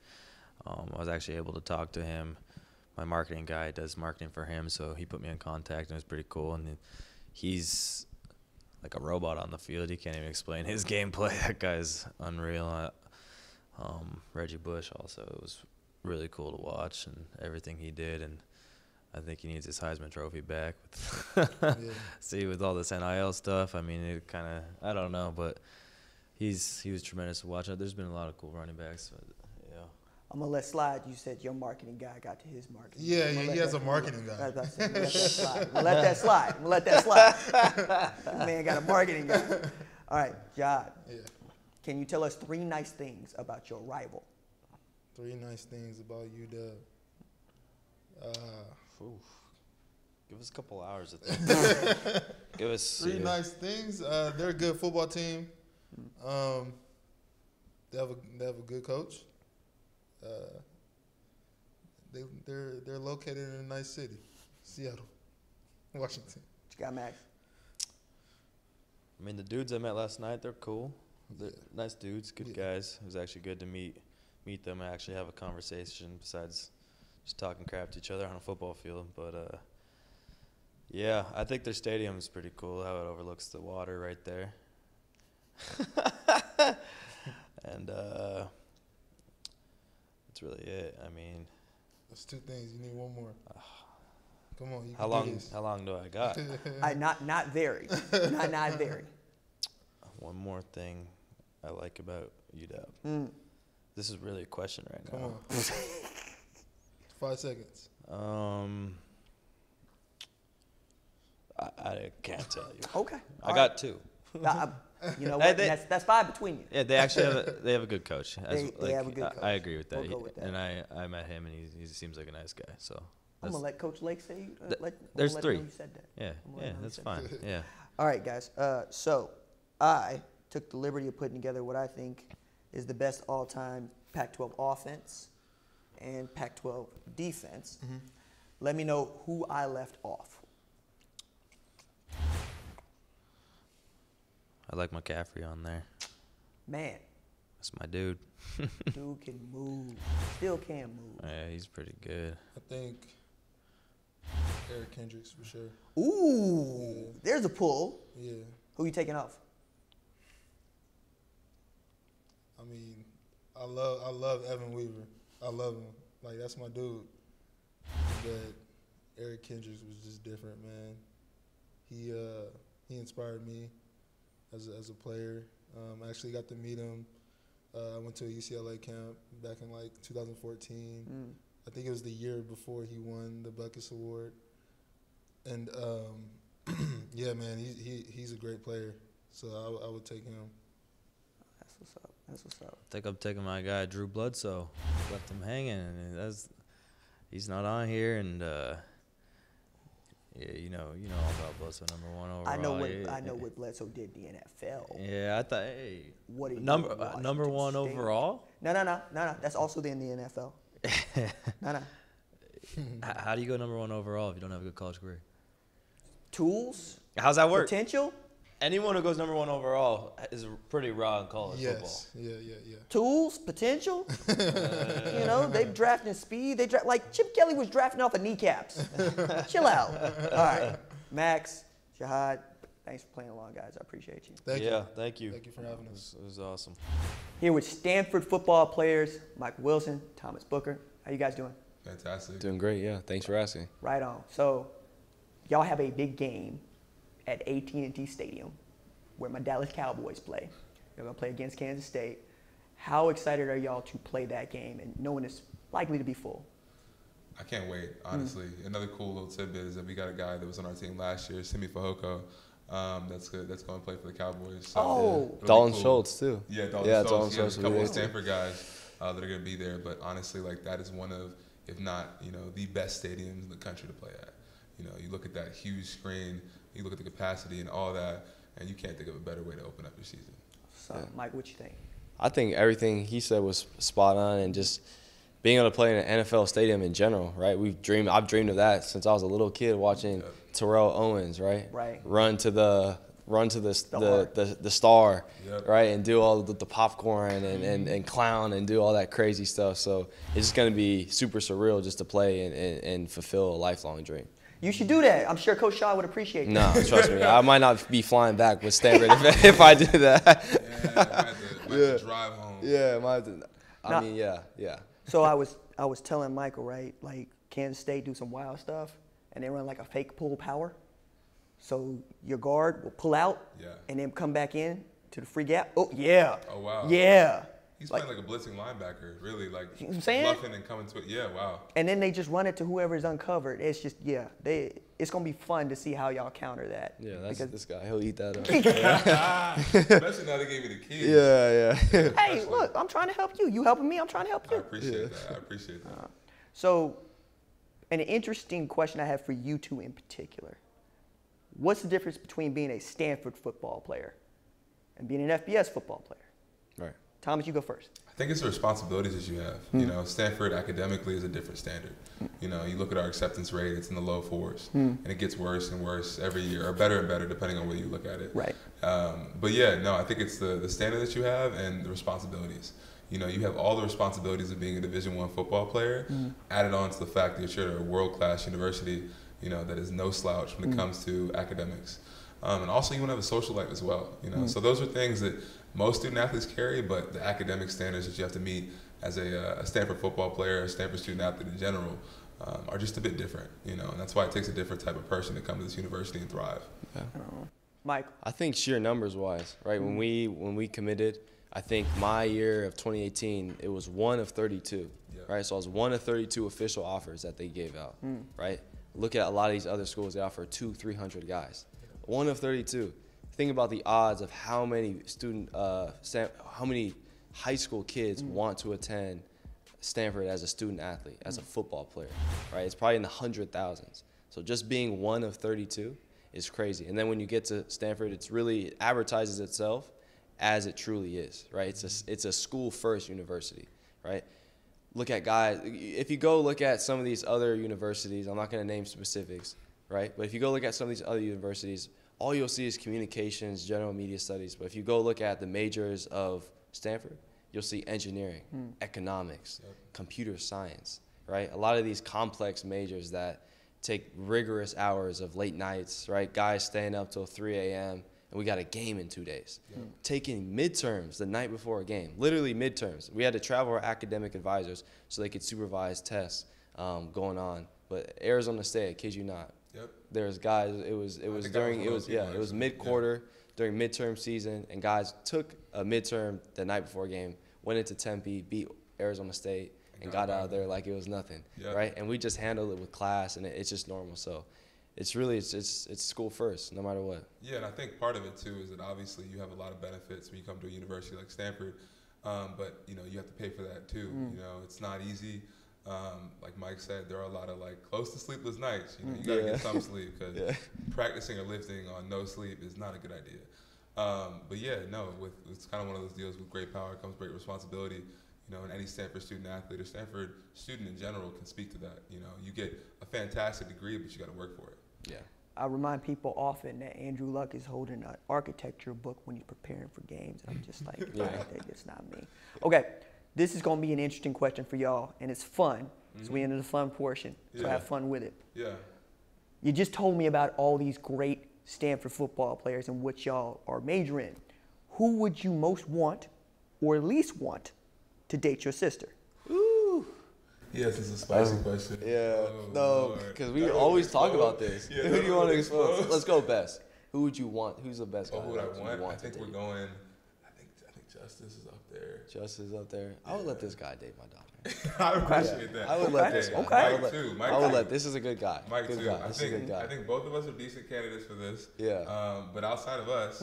I was actually able to talk to him. My marketing guy does marketing for him, so he put me in contact, and it was pretty cool. And he's like a robot on the field. He can't even explain his gameplay. That guy's unreal. Reggie Bush also, it was really cool to watch and everything he did. And I think he needs his Heisman Trophy back. See, with all this NIL stuff, I mean, it kind of, I don't know, but he was tremendous to watch. There's been a lot of cool running backs. But, yeah. I'm going to let slide. You said your marketing guy got to his marketing. Yeah, he has a marketing guy. I'm going to let that slide. This man got a marketing guy. All right, Jihad. Yeah. Can you tell us 3 nice things about your rival? 3 nice things about UW. Give us a couple hours of that. Give us 3 nice things. They're a good football team. They have a good coach. They're located in a nice city, Seattle, Washington. What you got, Max? mean, the dudes I met last night, they're cool. They're nice dudes, good guys. It was actually good to meet them and actually have a conversation besides just talking crap to each other on a football field. But, yeah, I think their stadium is pretty cool, how it overlooks the water right there. And that's really it. I mean, that's 2 things. You need one more. Come on. You how long do I got? Not very. Not very. One more thing I like about UW. This is really a question right now. Come on. 5 seconds. I can't tell you. Okay. I got 2. You know what? That's 5 between you. Yeah, they actually have a good coach. They have a good coach. I agree with that. We'll go with that. And I met him, and he seems like a nice guy. So I'm gonna let Coach Lake say. there's let 3. him know you said that. Yeah, that's fine. Yeah. All right, guys. So I took the liberty of putting together what I think is the best all-time Pac-12 offense and Pac-12 defense. Let me know who I left off. I like McCaffrey on there. Man, That's my dude. dude can move. Still can move. Yeah, he's pretty good. I think Eric Kendricks for sure. Ooh, there's a pull. Yeah. Who you taking off? I mean, I love Evan Weaver. I love him. Like, that's my dude. But Eric Kendricks was just different, man. He inspired me as a player. I actually got to meet him. I went to a UCLA camp back in like 2014. I think it was the year before he won the Buckus Award. And yeah, man, he's a great player. So I would take him. That's what's up. That's what's up. I think I'm taking my guy Drew Bledsoe. Left him hanging, and he's not on here. And yeah, you know all about Bledsoe, #1 overall. I know what Bledsoe did in the NFL. Yeah, I thought, hey, What are you number doing, Washington #1 State? overall. No. That's also in the NFL. No. How do you go #1 overall if you don't have a good college career? Tools. How's that work? Potential. Anyone who goes #1 overall is pretty raw in college football. Yeah. Tools. Potential. You know, they've drafted speed. Like Chip Kelly was drafting off of kneecaps. Chill out. All right, Max, Shahad, thanks for playing along, guys. I appreciate you. Thank you. Thank you. Thank you for having us. It was awesome. Here with Stanford football players, Mike Wilson, Thomas Booker. How you guys doing? Fantastic. Doing great, yeah. Thanks for asking. Right on. So, y'all have a big game at AT&T Stadium where my Dallas Cowboys play. They're going to play against Kansas State. How excited are y'all to play that game and knowing it's likely to be full? I can't wait, honestly. Another cool little tidbit is that we got a guy that was on our team last year, Simi Fehoko, that's going to play for the Cowboys. So Dalton cool. Schultz, too. Yeah, Dalton Schultz. There's a couple of Stanford guys that are going to be there. But honestly, like, that is one of, if not, the best stadiums in the country to play at. You look at that huge screen, you look at the capacity and all that, and you can't think of a better way to open up your season. So, Mike, what you think? I think everything he said was spot on, and just being able to play in an NFL stadium in general, right? I've dreamed of that since I was a little kid watching Terrell Owens, right? Right. Run to the star, right, and do all the popcorn and clown and do all that crazy stuff. So it's just gonna be super surreal just to play and fulfill a lifelong dream. You should do that. I'm sure Coach Shaw would appreciate that. No, trust me. I might not be flying back with Stanford if I did that. Might have to drive home. Yeah, I mean, yeah. So I was telling Michael, right, like Kansas State do some wild stuff, and they run like a fake pull power. So your guard will pull out and then come back in to the free gap. Oh, yeah. Oh, wow. Yeah. He's playing like a blitzing linebacker, really, like you know what I'm saying? bluffing and coming to it. Yeah, wow. And then they just run it to whoever is uncovered. It's just, it's going to be fun to see how y'all counter that. Yeah, that's this guy. He'll eat that up. Especially now they gave you the keys. Yeah. Hey, look, I'm trying to help you. You helping me, I'm trying to help you. I appreciate that. So an interesting question I have for you two in particular. What's the difference between being a Stanford football player and being an FBS football player? Right. Thomas, you go first. I think it's the responsibilities that you have. You know, Stanford academically is a different standard. You know, you look at our acceptance rate, it's in the low 4s. And it gets worse and worse every year, or better and better depending on where you look at it. Right. But yeah, no, I think it's the standard that you have and the responsibilities. You know, you have all the responsibilities of being a Division I football player, added on to the fact that you're at a world-class university, you know, that is no slouch when it comes to academics. And also you want to have a social life as well, you know. So those are things that most student athletes carry, but the academic standards that you have to meet as a Stanford football player, a Stanford student athlete in general, are just a bit different, you know. And that's why it takes a different type of person to come to this university and thrive. Yeah. Mike? I think sheer numbers wise, right? When we committed, I think my year of 2018, it was 1 of 32, right? So I was 1 of 32 official offers that they gave out, right? Look at a lot of these other schools, they offer 200-300 guys. 1 of 32. Think about the odds of how many how many high school kids want to attend Stanford as a student athlete, as a football player, right? It's probably in the 100,000s. So just being 1 of 32 is crazy. And then when you get to Stanford, it advertises itself as it truly is, right? It's a school-first university, right? Look at guys. If you go look at some of these other universities, I'm not going to name specifics, right? But if you go look at some of these other universities, all you'll see is communications, general media studies. But if you go look at the majors of Stanford, you'll see engineering, economics, computer science, right? A lot of these complex majors that take rigorous hours of late nights, right? Guys staying up till 3 a.m., and we got a game in 2 days. Taking midterms the night before a game, literally midterms. We had to travel our academic advisors so they could supervise tests going on. But Arizona State, I kid you not, there's guys. It was mid-quarter during midterm season, and guys took a midterm the night before a game, went into Tempe, beat Arizona State, and got out of there like it was nothing, right? And we just handled it with class, and it's just normal. So it's school first, no matter what. Yeah, and I think part of it too is that obviously you have a lot of benefits when you come to a university like Stanford, but you know you have to pay for that too. You know, it's not easy. Like Mike said, there are a lot of close to sleepless nights. You know, you gotta get some sleep because practicing or lifting on no sleep is not a good idea. But yeah, no, it's kind of one of those deals. With great power comes great responsibility. You know, and any Stanford student athlete or Stanford student in general can speak to that. You know, you get a fantastic degree, but you got to work for it. Yeah. I remind people often that Andrew Luck is holding an architecture book when he's preparing for games. And I'm just like, that's not me. Okay, this is going to be an interesting question for y'all, and it's fun. So we into the fun portion, so have fun with it. Yeah. You just told me about all these great Stanford football players and what y'all are majoring. Who would you most want or least want to date your sister? Ooh. Yes, it's a spicy question. Yeah, no, because we always talk about this. Yeah, who do you want to expose? Let's go best. Who would you want? Who's the best guy? Who would I want? I think we're going. I think Justice is up there. Justice is up there. Yeah. I would let this guy date my daughter. I appreciate that. I would let this guy. Okay. Mike too. I would let. This is a good guy. Mike good too. Guy. This is a good guy. I think both of us are decent candidates for this. Yeah. But outside of us,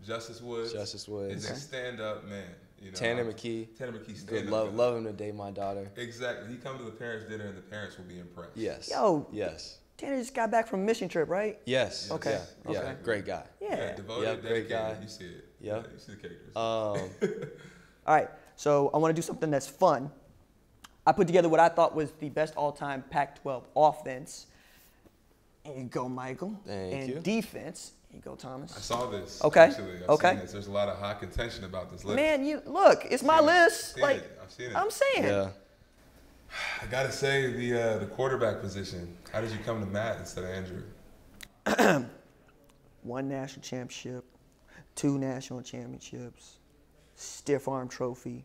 Justice Woods. Is a stand-up man. You know, Tanner McKee. Stand-up. Love him to date my daughter. Exactly. He comes to the parents' dinner and the parents will be impressed. Yes. Yo. Yes. Tanner just got back from a mission trip, right? Yes. Okay. Yeah. Okay. Great guy. Yeah. Devoted, great guy. You see it. Yeah. You see the characters. All right. So I want to do something that's fun. I put together what I thought was the best all-time Pac-12 offense. There you go, Michael. Thank you. Defense. Here you go, Thomas. I saw this. Okay. Actually. I've seen this. There's a lot of high contention about this list. Man, look, it's my list. I've seen it. I'm saying. Yeah. I gotta say the quarterback position. How did you come to Matt instead of Andrew? 1 national championship, 2 national championships, stiff arm trophy.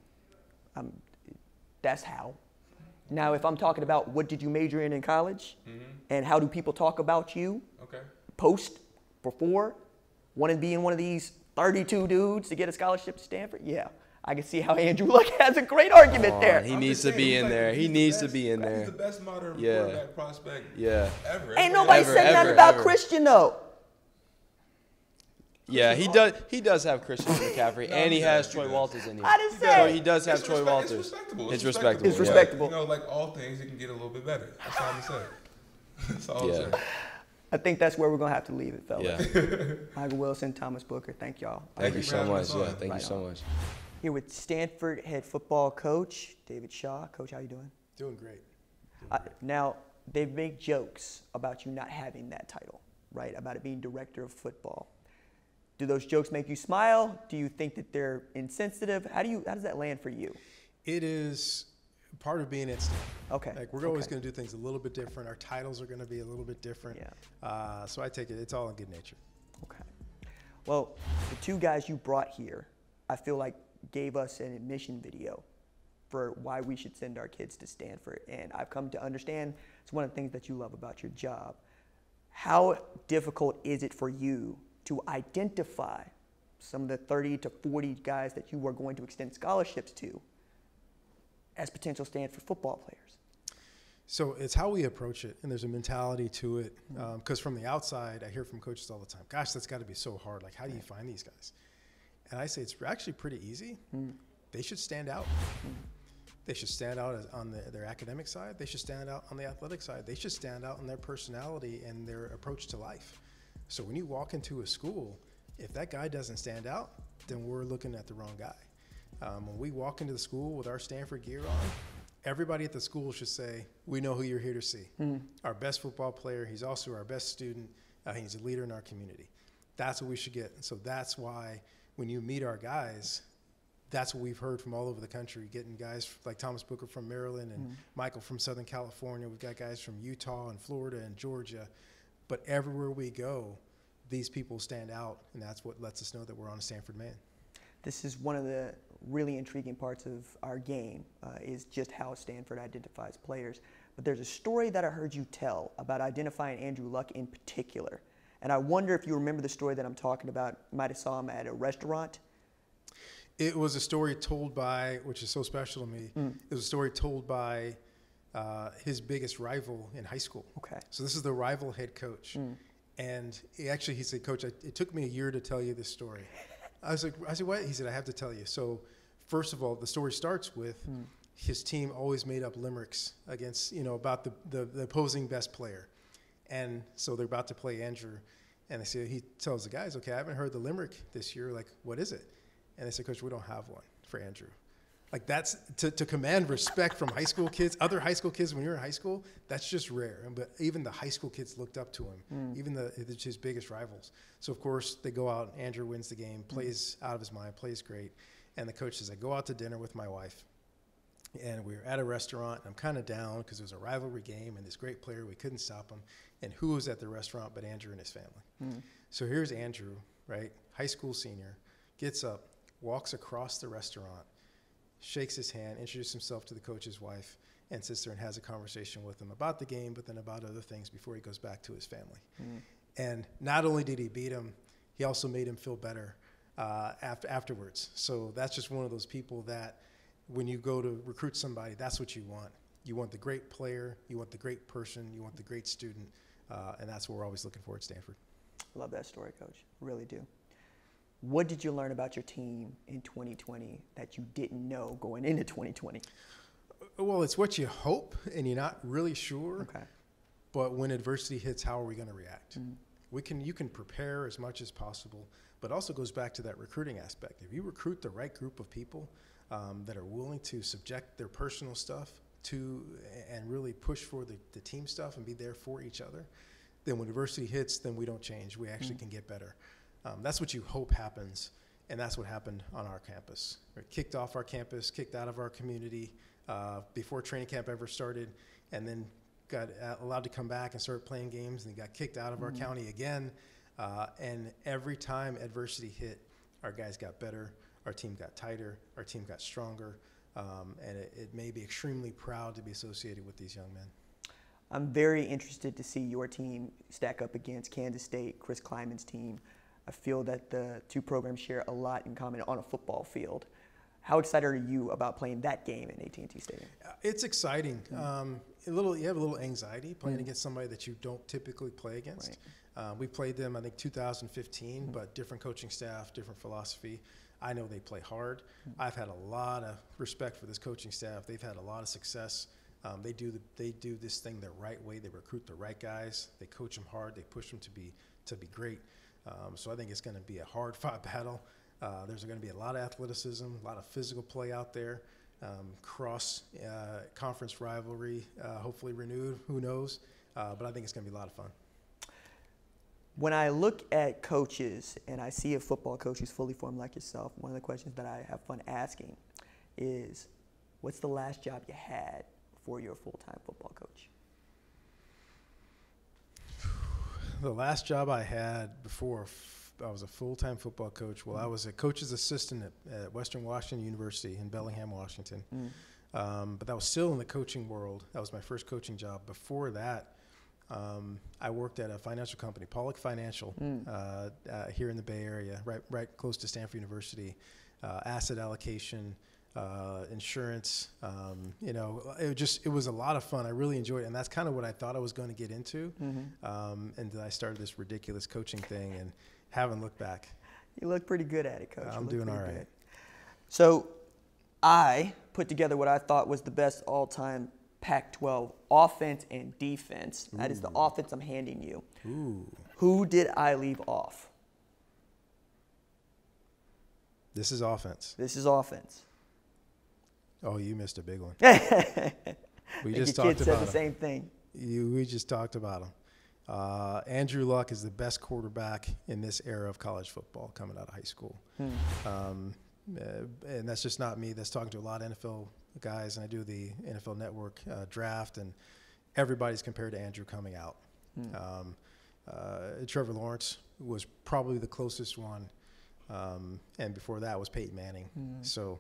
That's how. Now, if I'm talking about what did you major in college, and how do people talk about you, post, before, wanting to be in one of these 32 dudes to get a scholarship to Stanford, yeah. I can see how Andrew Luck has a great argument there. He needs to be in there. He needs to be in there. He's the best modern quarterback prospect ever. Ain't nobody said nothing about Christian, though. Yeah, he does have Christian McCaffrey, and he has Troy Walters in here. I didn't say. He does have Troy Walters. It's respectable. It's respectable. You know, like all things, you can get a little bit better. That's all I'm saying. That's all I'm saying. I think that's where we're going to have to leave it, fellas. Yeah. Michael Wilson, Thomas Booker, thank y'all. Thank you so much. Yeah, thank you so much. Here with Stanford head football coach David Shaw. Coach, how you doing? Doing great. Now, they've made jokes about you not having that title, right? About it being director of football. Do those jokes make you smile? Do you think that they're insensitive? How does that land for you? It is part of being at Stanford. Okay. Like we're always going to do things a little bit different. Our titles are going to be a little bit different. Yeah. So I take it, it's all in good nature. Okay. Well, the two guys you brought here, I feel like gave us an admission video for why we should send our kids to Stanford. And I've come to understand it's one of the things that you love about your job. How difficult is it for you to identify some of the 30 to 40 guys that you are going to extend scholarships to as potential Stanford football players? So it's how we approach it, and there's a mentality to it. Because from the outside, I hear from coaches all the time, gosh, that's got to be so hard. Like, how do you find these guys? And I say it's actually pretty easy. They should stand out. They should stand out on their academic side. They should stand out on the athletic side. They should stand out in their personality and their approach to life. So when you walk into a school, if that guy doesn't stand out, then we're looking at the wrong guy. When we walk into the school with our Stanford gear on, everybody at the school should say, we know who you're here to see. Our best football player, he's also our best student, he's a leader in our community. That's what we should get. And so that's why when you meet our guys, that's what we've heard from all over the country, getting guys like Thomas Booker from Maryland and Michael from Southern California. We've got guys from Utah and Florida and Georgia. But everywhere we go, these people stand out, and that's what lets us know that we're on a Stanford man. This is one of the really intriguing parts of our game, is just how Stanford identifies players. But there's a story that I heard you tell about identifying Andrew Luck in particular. And I wonder if you remember the story that I'm talking about. You might have saw him at a restaurant. It was a story told by, which is so special to me, it was a story told by his biggest rival in high school. Okay. So this is the rival head coach. And he said, Coach, it took me a year to tell you this story. I said, what? He said, I have to tell you. So first of all, the story starts with his team always made up limericks against, about the opposing best player. And so they're about to play Andrew. And he tells the guys, okay, I haven't heard the limerick this year. Like, what is it? And they said, Coach, we don't have one for Andrew. Like, that's to command respect from high school kids, other high school kids when you're in high school, that's just rare. But even the high school kids looked up to him, even his biggest rivals. So, of course, they go out, Andrew wins the game, plays out of his mind, plays great. And the coach says, I go out to dinner with my wife. And we were at a restaurant, and I'm kind of down because it was a rivalry game, and this great player, we couldn't stop him. And who was at the restaurant but Andrew and his family? So here's Andrew, right, high school senior, gets up, walks across the restaurant, shakes his hand, introduces himself to the coach's wife, and sits there and has a conversation with him about the game, but then about other things before he goes back to his family. And not only did he beat him, he also made him feel better afterwards. So that's just one of those people that when you go to recruit somebody, that's what you want. You want the great player, you want the great person, you want the great student, and that's what we're always looking for at Stanford. I love that story, Coach. Really do. What did you learn about your team in 2020 that you didn't know going into 2020? Well, it's what you hope, and you're not really sure. Okay. But when adversity hits, how are we going to react? You can prepare as much as possible, but it also goes back to that recruiting aspect. If you recruit the right group of people that are willing to subject their personal stuff to and really push for the team stuff and be there for each other, then when adversity hits, then we don't change. We actually can get better. That's what you hope happens, and that's what happened on our campus. We're kicked off our campus, kicked out of our community before training camp ever started, and then got allowed to come back and start playing games, and got kicked out of our county again. And every time adversity hit, our guys got better, our team got tighter, our team got stronger, and it made me extremely proud to be associated with these young men. I'm very interested to see your team stack up against Kansas State, Chris Kleiman's team. I feel that the two programs share a lot in common on a football field. How excited are you about playing that game in AT&T Stadium? It's exciting. You have a little anxiety playing against somebody that you don't typically play against. Right. We played them, I think, 2015, but different coaching staff, different philosophy. I know they play hard. I've had a lot of respect for this coaching staff. They've had a lot of success. They do this thing the right way. They recruit the right guys. They coach them hard. They push them to be great. So I think it's going to be a hard-fought battle. There's going to be a lot of athleticism, a lot of physical play out there, conference rivalry, hopefully renewed, who knows, but I think it's going to be a lot of fun. When I look at coaches and I see a football coach who's fully formed like yourself, one of the questions that I have fun asking is, what's the last job you had before you're a full-time football coach? The last job I had before I was a full-time football coach, well, I was a coach's assistant at Western Washington University in Bellingham, Washington. But that was still in the coaching world. That was my first coaching job. Before that, I worked at a financial company, Pollock Financial, here in the Bay Area, right close to Stanford University. Asset allocation, insurance, it was a lot of fun. I really enjoyed it, and that's kind of what I thought I was going to get into. And then I started this ridiculous coaching thing and haven't looked back. You look pretty good at it, Coach. I'm doing all right. So I put together what I thought was the best all-time Pac-12 offense and defense. That is the offense I'm handing you. Who did I leave off? This is offense. This is offense. Oh, you missed a big one. We just talked about the same thing. We just talked about him. Andrew Luck is the best quarterback in this era of college football coming out of high school. And that's just not me. That's talking to a lot of NFL guys, and I do the NFL Network draft, and everybody's compared to Andrew coming out. Trevor Lawrence was probably the closest one, and before that was Peyton Manning. So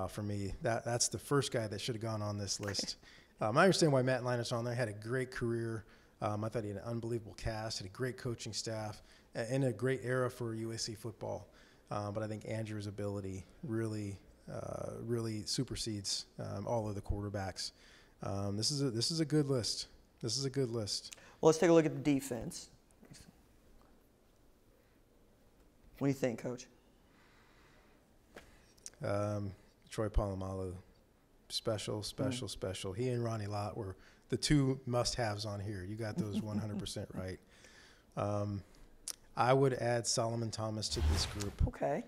for me, that's the first guy that should have gone on this list. I understand why Matt Leinart's on there. Had a great career. I thought he had an unbelievable cast, had a great coaching staff, and a great era for USC football. But I think Andrew's ability really supersedes all of the quarterbacks. This is a good list. This is a good list. Well, let's take a look at the defense. What do you think, Coach? Troy Polamalu, special. He and Ronnie Lott were the two must-haves on here. You got those 100% right. I would add Solomon Thomas to this group. Okay.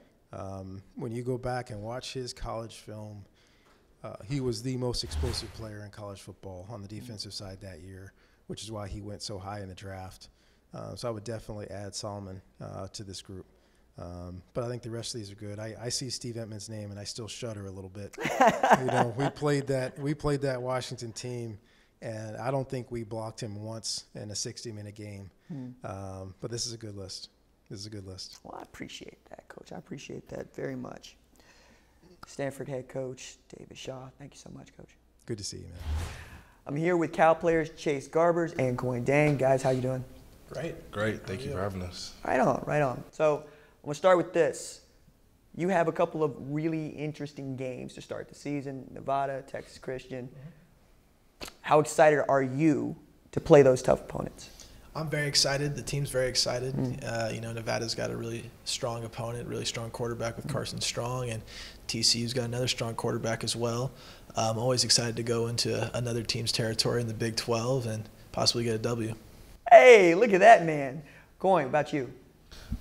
When you go back and watch his college film, he was the most explosive player in college football on the defensive side that year, which is why he went so high in the draft. So I would definitely add Solomon to this group. But I think the rest of these are good. I see Steve Entman's name and I still shudder a little bit. We played that Washington team, and I don't think we blocked him once in a 60-minute game. But this is a good list. Well, I appreciate that, Coach. I appreciate that very much. Stanford head coach David Shaw. Thank you so much, Coach. Good to see you, man. I'm here with Cal players Chase Garbers and Coin Dang. Guys, how you doing? Great. Thank you for having us. Right on. So I'm going to start with this. You have a couple of really interesting games to start the season, Nevada, Texas Christian. How excited are you to play those tough opponents? I'm very excited. The team's very excited. Nevada's got a really strong opponent, really strong quarterback with Carson Strong, and TCU's got another strong quarterback as well. I'm always excited to go into another team's territory in the Big 12 and possibly get a W. Hey, look at that, man. Coin, about you?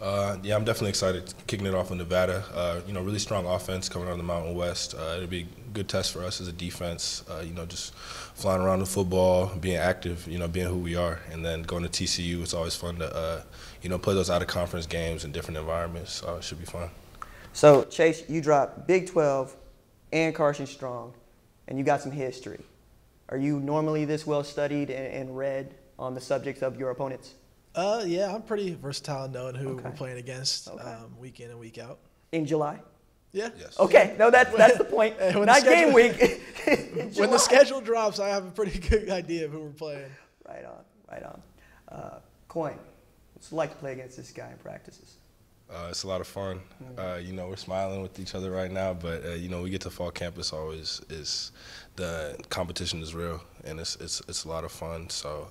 Yeah, I'm definitely excited kicking it off with Nevada. Really strong offense coming out of the Mountain West. It'll be a good test for us as a defense, just flying around the football, being active, being who we are. And then going to TCU, it's always fun to, play those out-of-conference games in different environments. So it should be fun. So, Chase, you dropped Big 12 and Carson Strong, and you got some history. Are you normally this well-studied and read on the subjects of your opponents? Yeah, I'm pretty versatile knowing who we're playing against week in and week out. In July? Yeah. Yes. Okay, no, that's the point. Not game week. When the schedule drops, I have a pretty good idea of who we're playing. Right on. Coin, what's it like to play against this guy in practices? It's a lot of fun. We're smiling with each other right now, but we get to fall camp. It's always the competition is real, and it's a lot of fun. So,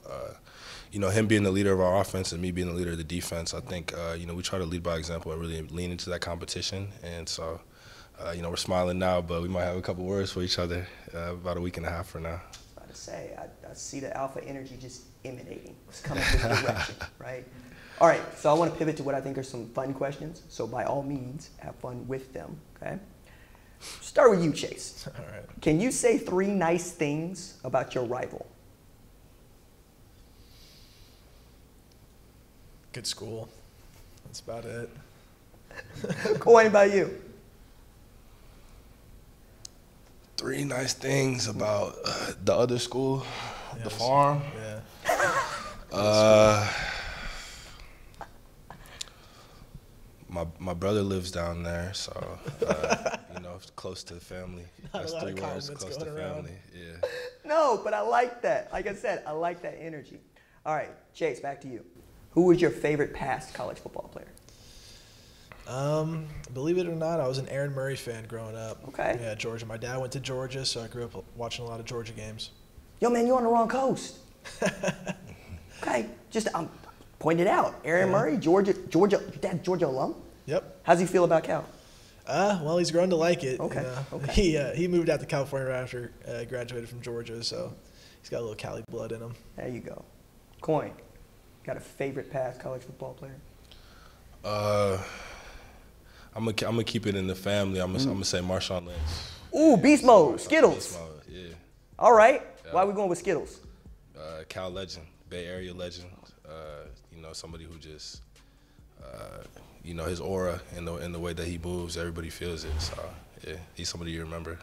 him being the leader of our offense and me being the leader of the defense, I think we try to lead by example and really lean into that competition. And so, we're smiling now, but we might have a couple words for each other about a week and a half from now. I was about to say, I see the alpha energy just emanating. It's coming from the direction, right? All right, so I want to pivot to what I think are some fun questions. So by all means, have fun with them, okay? Start with you, Chase. All right. Can you say 3 nice things about your rival? Good school. That's about it. What about you? 3 nice things about the other school, Yeah, the farm. Yeah. My brother lives down there, so you know, close to the family. Not That's a lot 3 of words, compliments close to going around. family. Yeah. No, but I like that. Like I said, I like that energy. All right, Chase, back to you. Who was your favorite past college football player? Believe it or not, I was an Aaron Murray fan growing up. Okay. Yeah, Georgia. My dad went to Georgia, so I grew up watching a lot of Georgia games. Yo, man, you're on the wrong coast. Okay, just point it out. Aaron Murray, Georgia, your dad, Georgia alum? Yep. How's he feel about Cal? Well, he's grown to like it. Okay. Okay. He moved out to California right after graduated from Georgia, so he's got a little Cali blood in him. There you go. Coin, got a favorite past college football player? I'm gonna keep it in the family. I'm gonna say Marshawn Lynch. Ooh, beast mode, Skittles. Beast mode, yeah. All right. Why are we going with Skittles? Cal legend, Bay Area legend. You know, somebody who just, you know, his aura and the way that he moves, everybody feels it. So yeah, he's somebody you remember.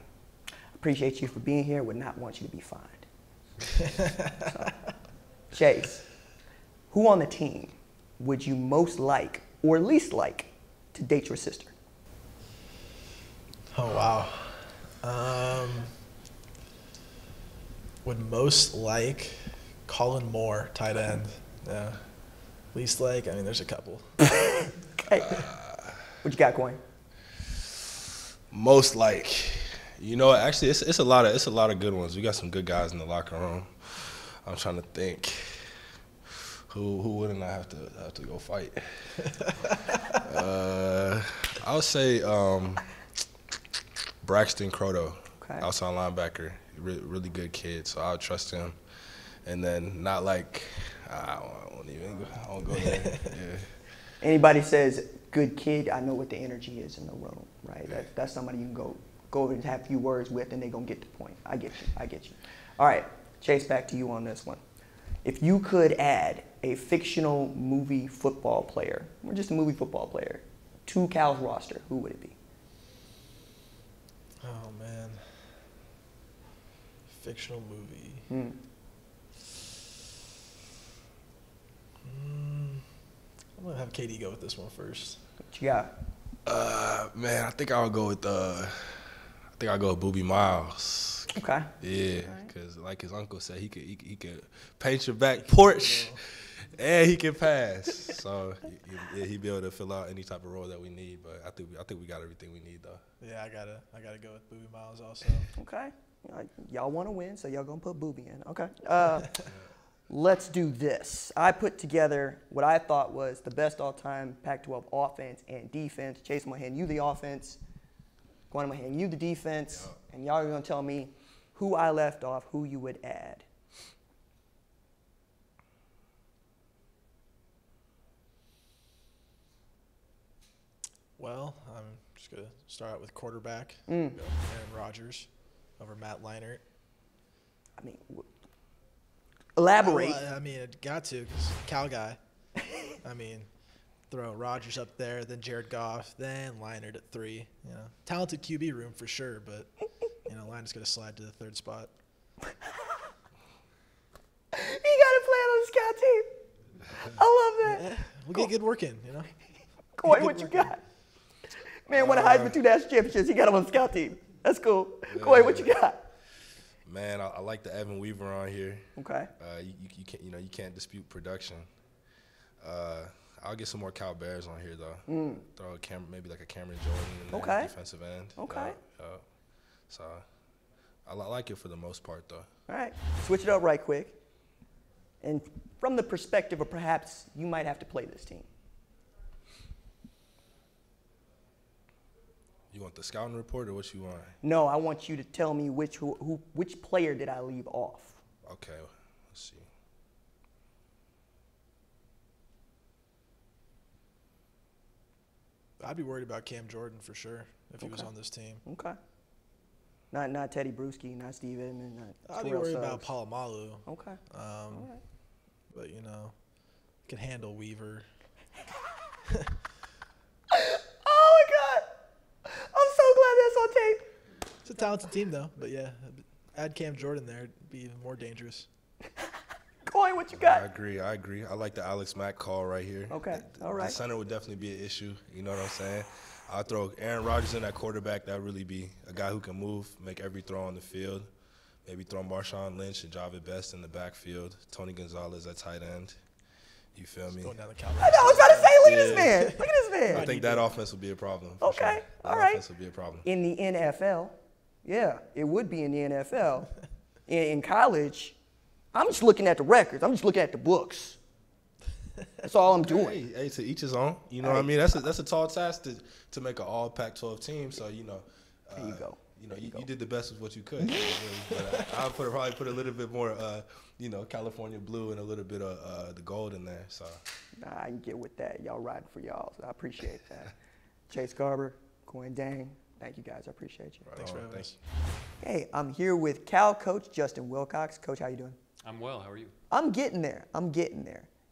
Appreciate you for being here. Would not want you to be fined. So, Chase, who on the team would you most like or least like to date your sister? Oh, wow. Would most like Colin Moore, tight end. Yeah. Least like, I mean, there's a couple. Okay. What you got, Coin? Most like, you know, actually, it's a lot of good ones. We got some good guys in the locker room. I'm trying to think. Who wouldn't I have to go fight? I would say Braxton Croto, outside linebacker, really good kid. So I would trust him. And then not like I won't go there. Yeah. Anybody says good kid, I know what the energy is in the room, right? That's somebody you can go over and have a few words with, and they're gonna get the point. I get you. All right, Chase, back to you on this one. If you could add a fictional movie football player, or just a movie football player, to Cal's roster, who would it be? Oh, man. Fictional movie. I'm going to have Katie go with this one first. What you got? Man, I think I'll go with Boobie Miles. Okay. Yeah, because like his uncle said, he could paint your back porch, and he can pass. So he'd be able to fill out any type of role that we need. But I think we got everything we need though. Yeah, I gotta go with Boobie Miles also. Okay. Y'all want to win, so y'all gonna put Boobie in. Okay. Let's do this. I put together what I thought was the best all-time Pac-12 offense and defense. Chase, I'm gonna hand you the offense. Gwen, I'm gonna hand you the defense, and y'all are gonna tell me who I left off, who you would add. Well, I'm just going to start out with quarterback. Aaron Rodgers over Matt Leinart. I mean, elaborate. Well, I mean, I got to because Cal guy. I mean, throw Rodgers up there, then Jared Goff, then Leinart at 3. You know, talented QB room for sure, but you know, Leinert's going to slide to the 3rd spot. He got to play on the scout team. I love that. Yeah, we'll get good work in, you know. Corey, what you got? Man won a Heisman 2 national championships. He got him on the scout team. That's cool. Corey, what you got? Man, I like the Evan Weaver on here. Okay. You can't dispute production. I'll get some more Cal Bears on here though. Throw maybe like a Cameron Jordan in the defensive end. Okay. So I like it for the most part though. All right. Switch it up right quick. And from the perspective of perhaps you might have to play this team. You want the scouting report or what you want? No, I want you to tell me which player did I leave off. Okay, let's see. I'd be worried about Cam Jordan for sure if he was on this team. Okay. Not Teddy Bruschi, not Steve Edmond. I'd be worried about Palomalu. Okay. All right. But, can handle Weaver. Oh, my God. I'm so glad that's on tape. It's a talented team, though. But, yeah, add Cam Jordan there. It'd be even more dangerous. Coin, what you got? I agree. I like the Alex Mack call right here. Okay. All right. The center would definitely be an issue. You know what I'm saying? I'll throw Aaron Rodgers in at quarterback. That would really be a guy who can move, make every throw on the field. Maybe throw Marshawn Lynch and Javid Best in the backfield. Tony Gonzalez at tight end. You feel me? Going down the I know. I was trying to say, look at this man. Look at this man. I think that offense would be a problem. Okay. Sure. All right. Offense would be a problem. In the NFL, yeah, it would be in the NFL. In college, I'm just looking at the records. I'm just looking at the books. That's all I'm doing. Hey, to each his own. You know what I mean? That's a tall task to make an all Pac-12 team. So, there you go. You did the best with what you could. But I'll probably put a little bit more, California blue and a little bit of the gold in there. So I can get with that. Y'all riding for y'all, so I appreciate that. Chase Garber, Coin Dang, thank you guys. I appreciate you. Thanks for having us. Hey, I'm here with Cal coach Justin Wilcox. Coach, how you doing? I'm well. How are you? I'm getting there.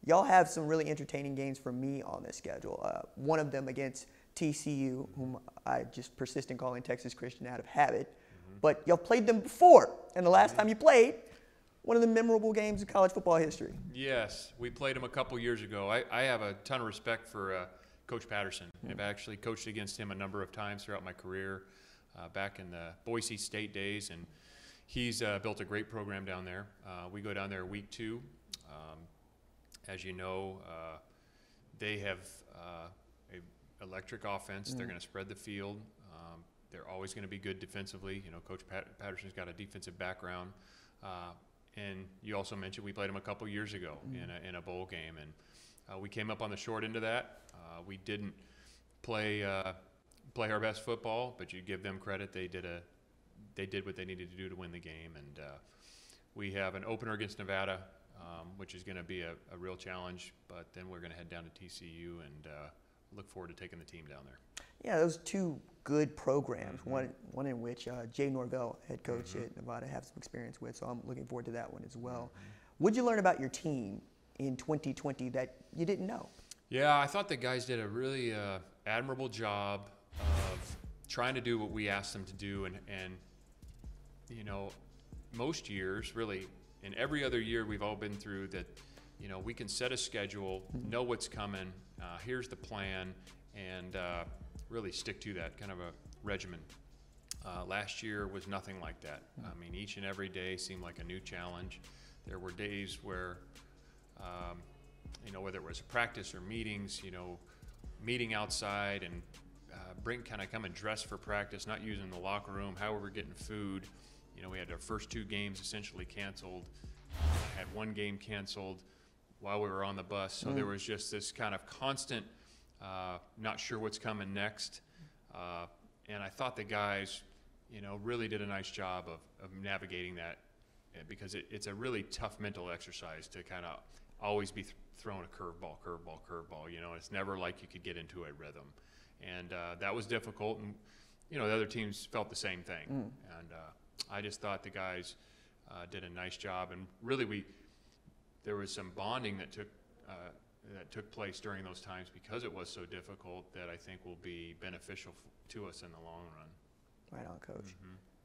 Y'all have some really entertaining games for me on this schedule. One of them against TCU, whom I just persist in calling Texas Christian out of habit. But y'all played them before, and the last time you played, one of the memorable games of college football history. Yes, we played them a couple years ago. I have a ton of respect for Coach Patterson. I've actually coached against him a number of times throughout my career, back in the Boise State days, and he's built a great program down there. We go down there week 2. As you know, they have a electric offense. They're going to spread the field. They're always going to be good defensively. Coach Patterson's got a defensive background. And you also mentioned we played them a couple years ago in a bowl game, and we came up on the short end of that. We didn't play our best football, but you give them credit. They did what they needed to do to win the game, and we have an opener against Nevada, which is going to be a real challenge. But then we're going to head down to TCU and look forward to taking the team down there. Yeah, those two good programs. One in which Jay Norvell, head coach at Nevada, have some experience with. So I'm looking forward to that one as well. What'd you learn about your team in 2020 that you didn't know? Yeah, I thought the guys did a really admirable job of trying to do what we asked them to do, and most years, really, in every other year we've all been through that, we can set a schedule, know what's coming, here's the plan, and really stick to that kind of a regimen. Last year was nothing like that. I mean, each and every day seemed like a new challenge. There were days where, whether it was practice or meetings, meeting outside and come and dress for practice, not using the locker room, how we were getting food. We had our first 2 games essentially canceled, had 1 game canceled while we were on the bus. So there was just this kind of constant, not sure what's coming next. And I thought the guys, really did a nice job of navigating that, because it's a really tough mental exercise to kind of always be throwing a curveball. It's never like you could get into a rhythm. And that was difficult. And, the other teams felt the same thing. And I just thought the guys did a nice job. And really, there was some bonding that took place during those times because it was so difficult that I think will be beneficial to us in the long run. Right on, Coach.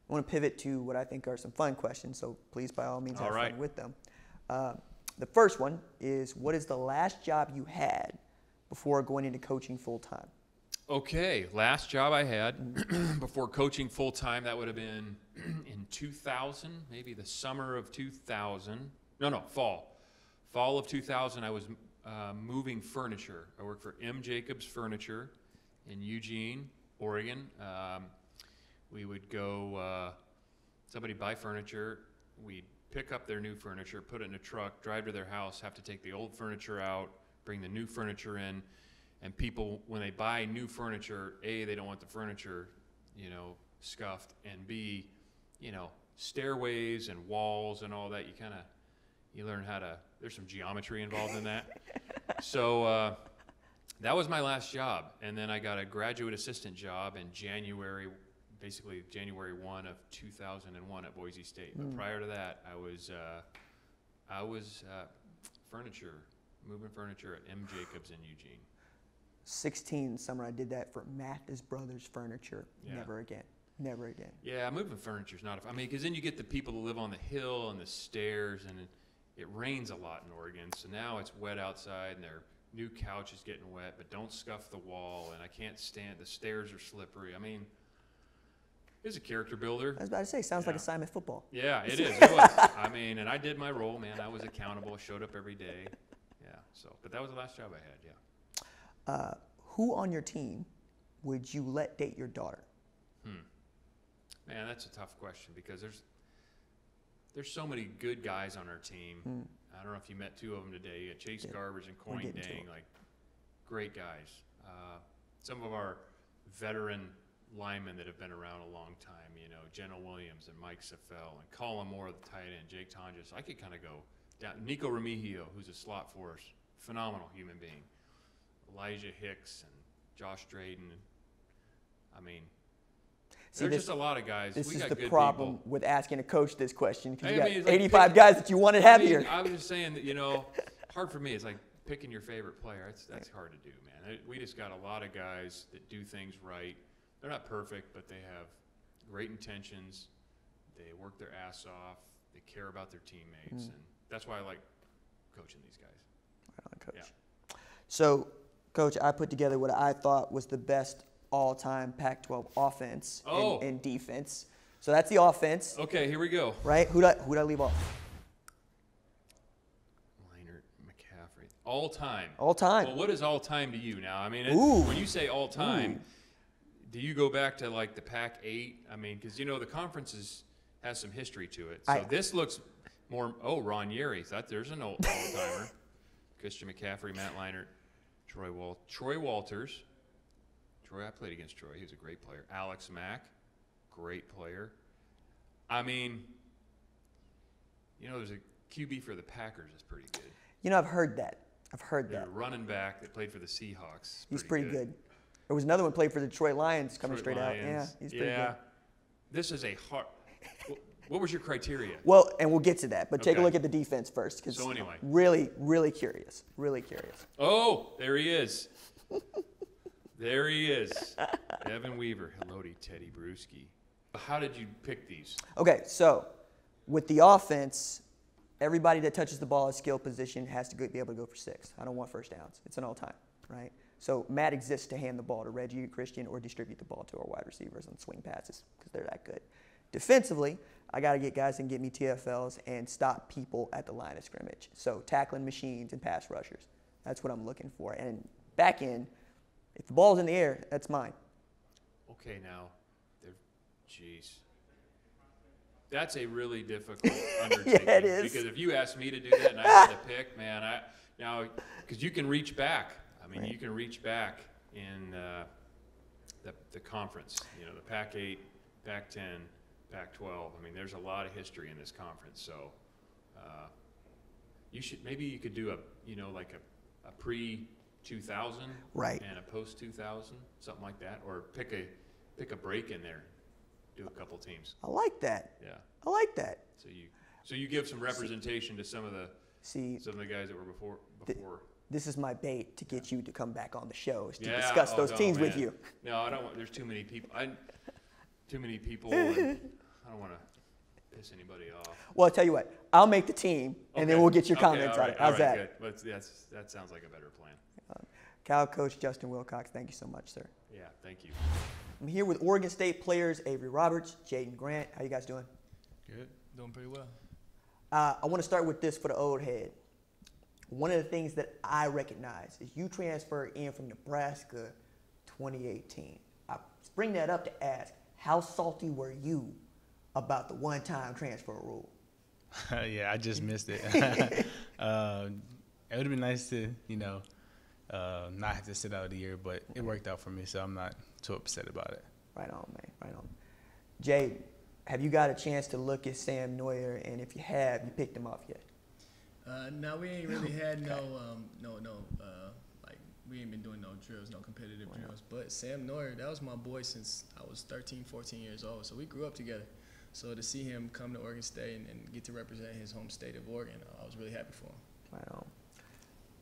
I want to pivot to what I think are some fun questions, so please, by all means, have fun with them. The first one is, what is the last job you had before going into coaching full-time? Okay, last job I had before coaching full-time, that would have been in 2000, maybe the summer of 2000. Fall of 2000, I was moving furniture. I worked for M. Jacobs Furniture in Eugene, Oregon. We would go, somebody buy furniture, we'd pick up their new furniture, put it in a truck, drive to their house, have to take the old furniture out, bring the new furniture in, and people, when they buy new furniture, A, they don't want the furniture, scuffed, and B, stairways and walls and all that, you learn how to, there's some geometry involved in that. So That was my last job, and then I got a graduate assistant job in January 1 of 2001 at Boise State. But prior to that, I was moving furniture at M. Jacobs in Eugene. 16 summer, I did that for Mathis Brothers Furniture. Yeah. Never again. Never again. Yeah, moving furniture is not. Because then you get the people that live on the hill and the stairs, and it rains a lot in Oregon. So now it's wet outside, and their new couch is getting wet. But don't scuff the wall, and I can't stand. The stairs are slippery. I mean, it's a character builder. I was about to say, sounds like assignment football. Yeah, it is. It was. I mean, and I did my role, man. I was accountable. Showed up every day. Yeah. So, but that was the last job I had. Yeah. Who on your team would you let date your daughter? Man, that's a tough question because there's so many good guys on our team. I don't know if you met two of them today. You got Chase Garbers and Coin Dang, like great guys. Some of our veteran linemen that have been around a long time, you know, Jenna Williams and Mike Safel and Colin Moore, the tight end, Jake Tonjes. I could kind of go down. Nico Remigio, who's a slot for us, phenomenal human being. Elijah Hicks and Josh Drayden. I mean, there's just a lot of guys. This we is got the good problem people. with asking a coach this question because you got it's 85 guys that you want to have here. I was just saying that, you know, hard for me. It's like picking your favorite player. That's hard to do, man. We just got a lot of guys that do things right. They're not perfect, but they have great intentions. They work their ass off. They care about their teammates, and that's why I like coaching these guys. Right on, Coach. Yeah. So, Coach, I put together what I thought was the best all-time Pac-12 offense and defense. So that's the offense. Okay, here we go. Right? Who'd I leave off? Leinart, McCaffrey. All time. All time. Well, what is all time to you now? I mean, when you say all time, do you go back to like the Pac-8? I mean, because, you know, the conference has some history to it. So this looks more, Ron Yeri. There's an all-timer. Christian McCaffrey, Matt Leinart, Troy Walters. I played against Troy. He was a great player. Alex Mack, great player. I mean, you know, there's a QB for the Packers that's pretty good. You know, I've heard that. There's a running back that played for the Seahawks. He's pretty good. There was another one played for the Detroit Lions coming straight out. Yeah, he's pretty good. This is a hard. What was your criteria? Well, and we'll get to that, but take a look at the defense first. So anyway. Really, really curious. Really curious. Oh, there he is. There he is. Evan Weaver. Hello to Teddy Bruschi. How did you pick these? Okay, so with the offense, everybody that touches the ball at skill position has to be able to go for 6. I don't want first downs. It's an all-time, right? So Matt exists to hand the ball to Reggie, Christian, or distribute the ball to our wide receivers on swing passes because they're that good. Defensively, I got to get guys that can get me TFLs and stop people at the line of scrimmage. So tackling machines and pass rushers. That's what I'm looking for. And back end, if the ball's in the air, that's mine. Okay, now, jeez. That's a really difficult undertaking. Yeah, it is. Because if you asked me to do that and I had to pick, man, because you can reach back. I mean, you can reach back in the conference. You know, the Pac-8, Pac-10, Pac-12. I mean, there's a lot of history in this conference. So maybe you could do a pre-2000 and a post-2000, something like that, or pick a break in there, do a couple teams. I like that. Yeah, I like that. So you give some representation to some of the guys that were before. This is my bait to get you to come back on the show is to discuss those teams with you. No, I don't want. There's too many people. And I don't want to piss anybody off. Well, I'll tell you what. I'll make the team, and then we'll get your comments on it. How's that? Good. That sounds like a better plan. Cal Coach Justin Wilcox, thank you so much, sir. Yeah, thank you. I'm here with Oregon State players Avery Roberts, Jaden Grant. How you guys doing? Good. Doing pretty well. I want to start with this for the old head. One of the things that I recognize is you transferred in from Nebraska 2018. I bring that up to ask, how salty were you about the one-time transfer rule? Yeah, I just missed it. It would have been nice to, not have to sit out a year, but it worked out for me, so I'm not too upset about it. Right on, man. Right on. Jay, have you got a chance to look at Sam Neuer, and if you have, you picked him off yet? No, we ain't really had like we ain't been doing no drills, no competitive drills. But Sam Neuer, that was my boy since I was 13, 14 years old. So we grew up together. So to see him come to Oregon State and get to represent his home state of Oregon, I was really happy for him. Right on.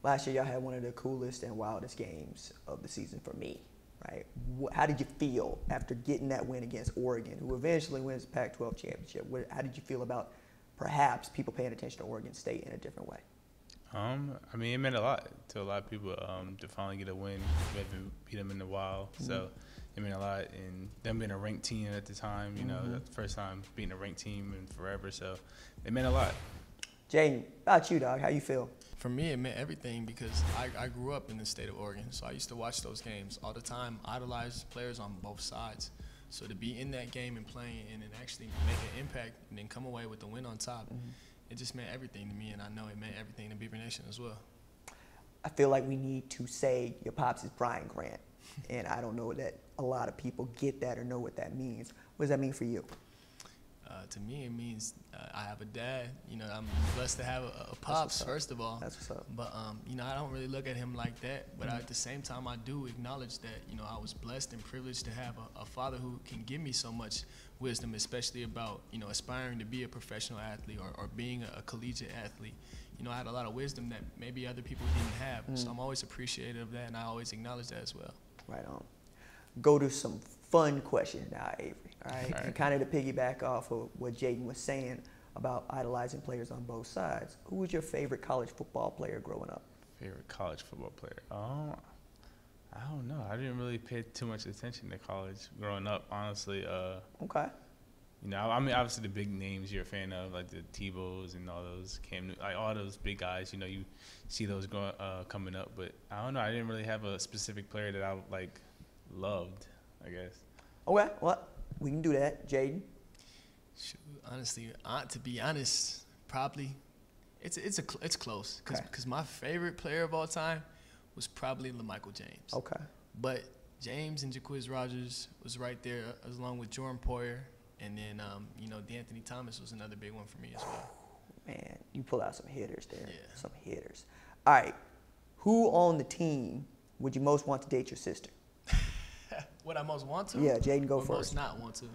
Last year, y'all had one of the coolest and wildest games of the season for me, right? How did you feel after getting that win against Oregon, who eventually wins the Pac-12 championship? How did you feel about perhaps people paying attention to Oregon State in a different way? I mean, it meant a lot to a lot of people to finally get a win. We haven't beat them in a while, so it meant a lot. And them being a ranked team at the time, you know, that's the first time beating a ranked team in forever, so it meant a lot. Jaden, about you, dog? How you feel? For me, it meant everything because I grew up in the state of Oregon, so I used to watch those games all the time, idolize players on both sides. So to be in that game and playing and actually make an impact and then come away with the win on top, it just meant everything to me, and I know it meant everything to Beaver Nation as well. I feel like we need to say your pops is Brian Grant, and I don't know that a lot of people get that or know what that means. What does that mean for you? To me, it means I have a dad. You know, I'm blessed to have a pops, first of all. That's what's up. But, you know, I don't really look at him like that. But at the same time, I do acknowledge that, you know, I was blessed and privileged to have a father who can give me so much wisdom, especially about, you know, aspiring to be a professional athlete or being a collegiate athlete. You know, I had a lot of wisdom that maybe other people didn't have. So I'm always appreciative of that, and I always acknowledge that as well. Right on. Go to some fun questions now, Avery. All right. And kind of to piggyback off of what Jaden was saying about idolizing players on both sides. Who was your favorite college football player growing up? Favorite college football player? I don't know. I didn't really pay too much attention to college growing up, honestly. Okay. You know, I mean, obviously the big names you're a fan of, like the Thibodeaux and all those like all those big guys. You know, you see those coming up, but I don't know. I didn't really have a specific player that I loved, I guess. Okay, well, we can do that. Jaden? Shoot, honestly, to be honest, probably it's close because my favorite player of all time was probably LaMichael James. Okay. But James and Jaquiz Rogers was right there along with Jordan Poyer, and then you know, DeAnthony Thomas was another big one for me as well. Man, you pull out some hitters there. Yeah. Some hitters. All right, who on the team would you most want to date your sister? What I most want to? Yeah, Jaden, go or first. Most not want to?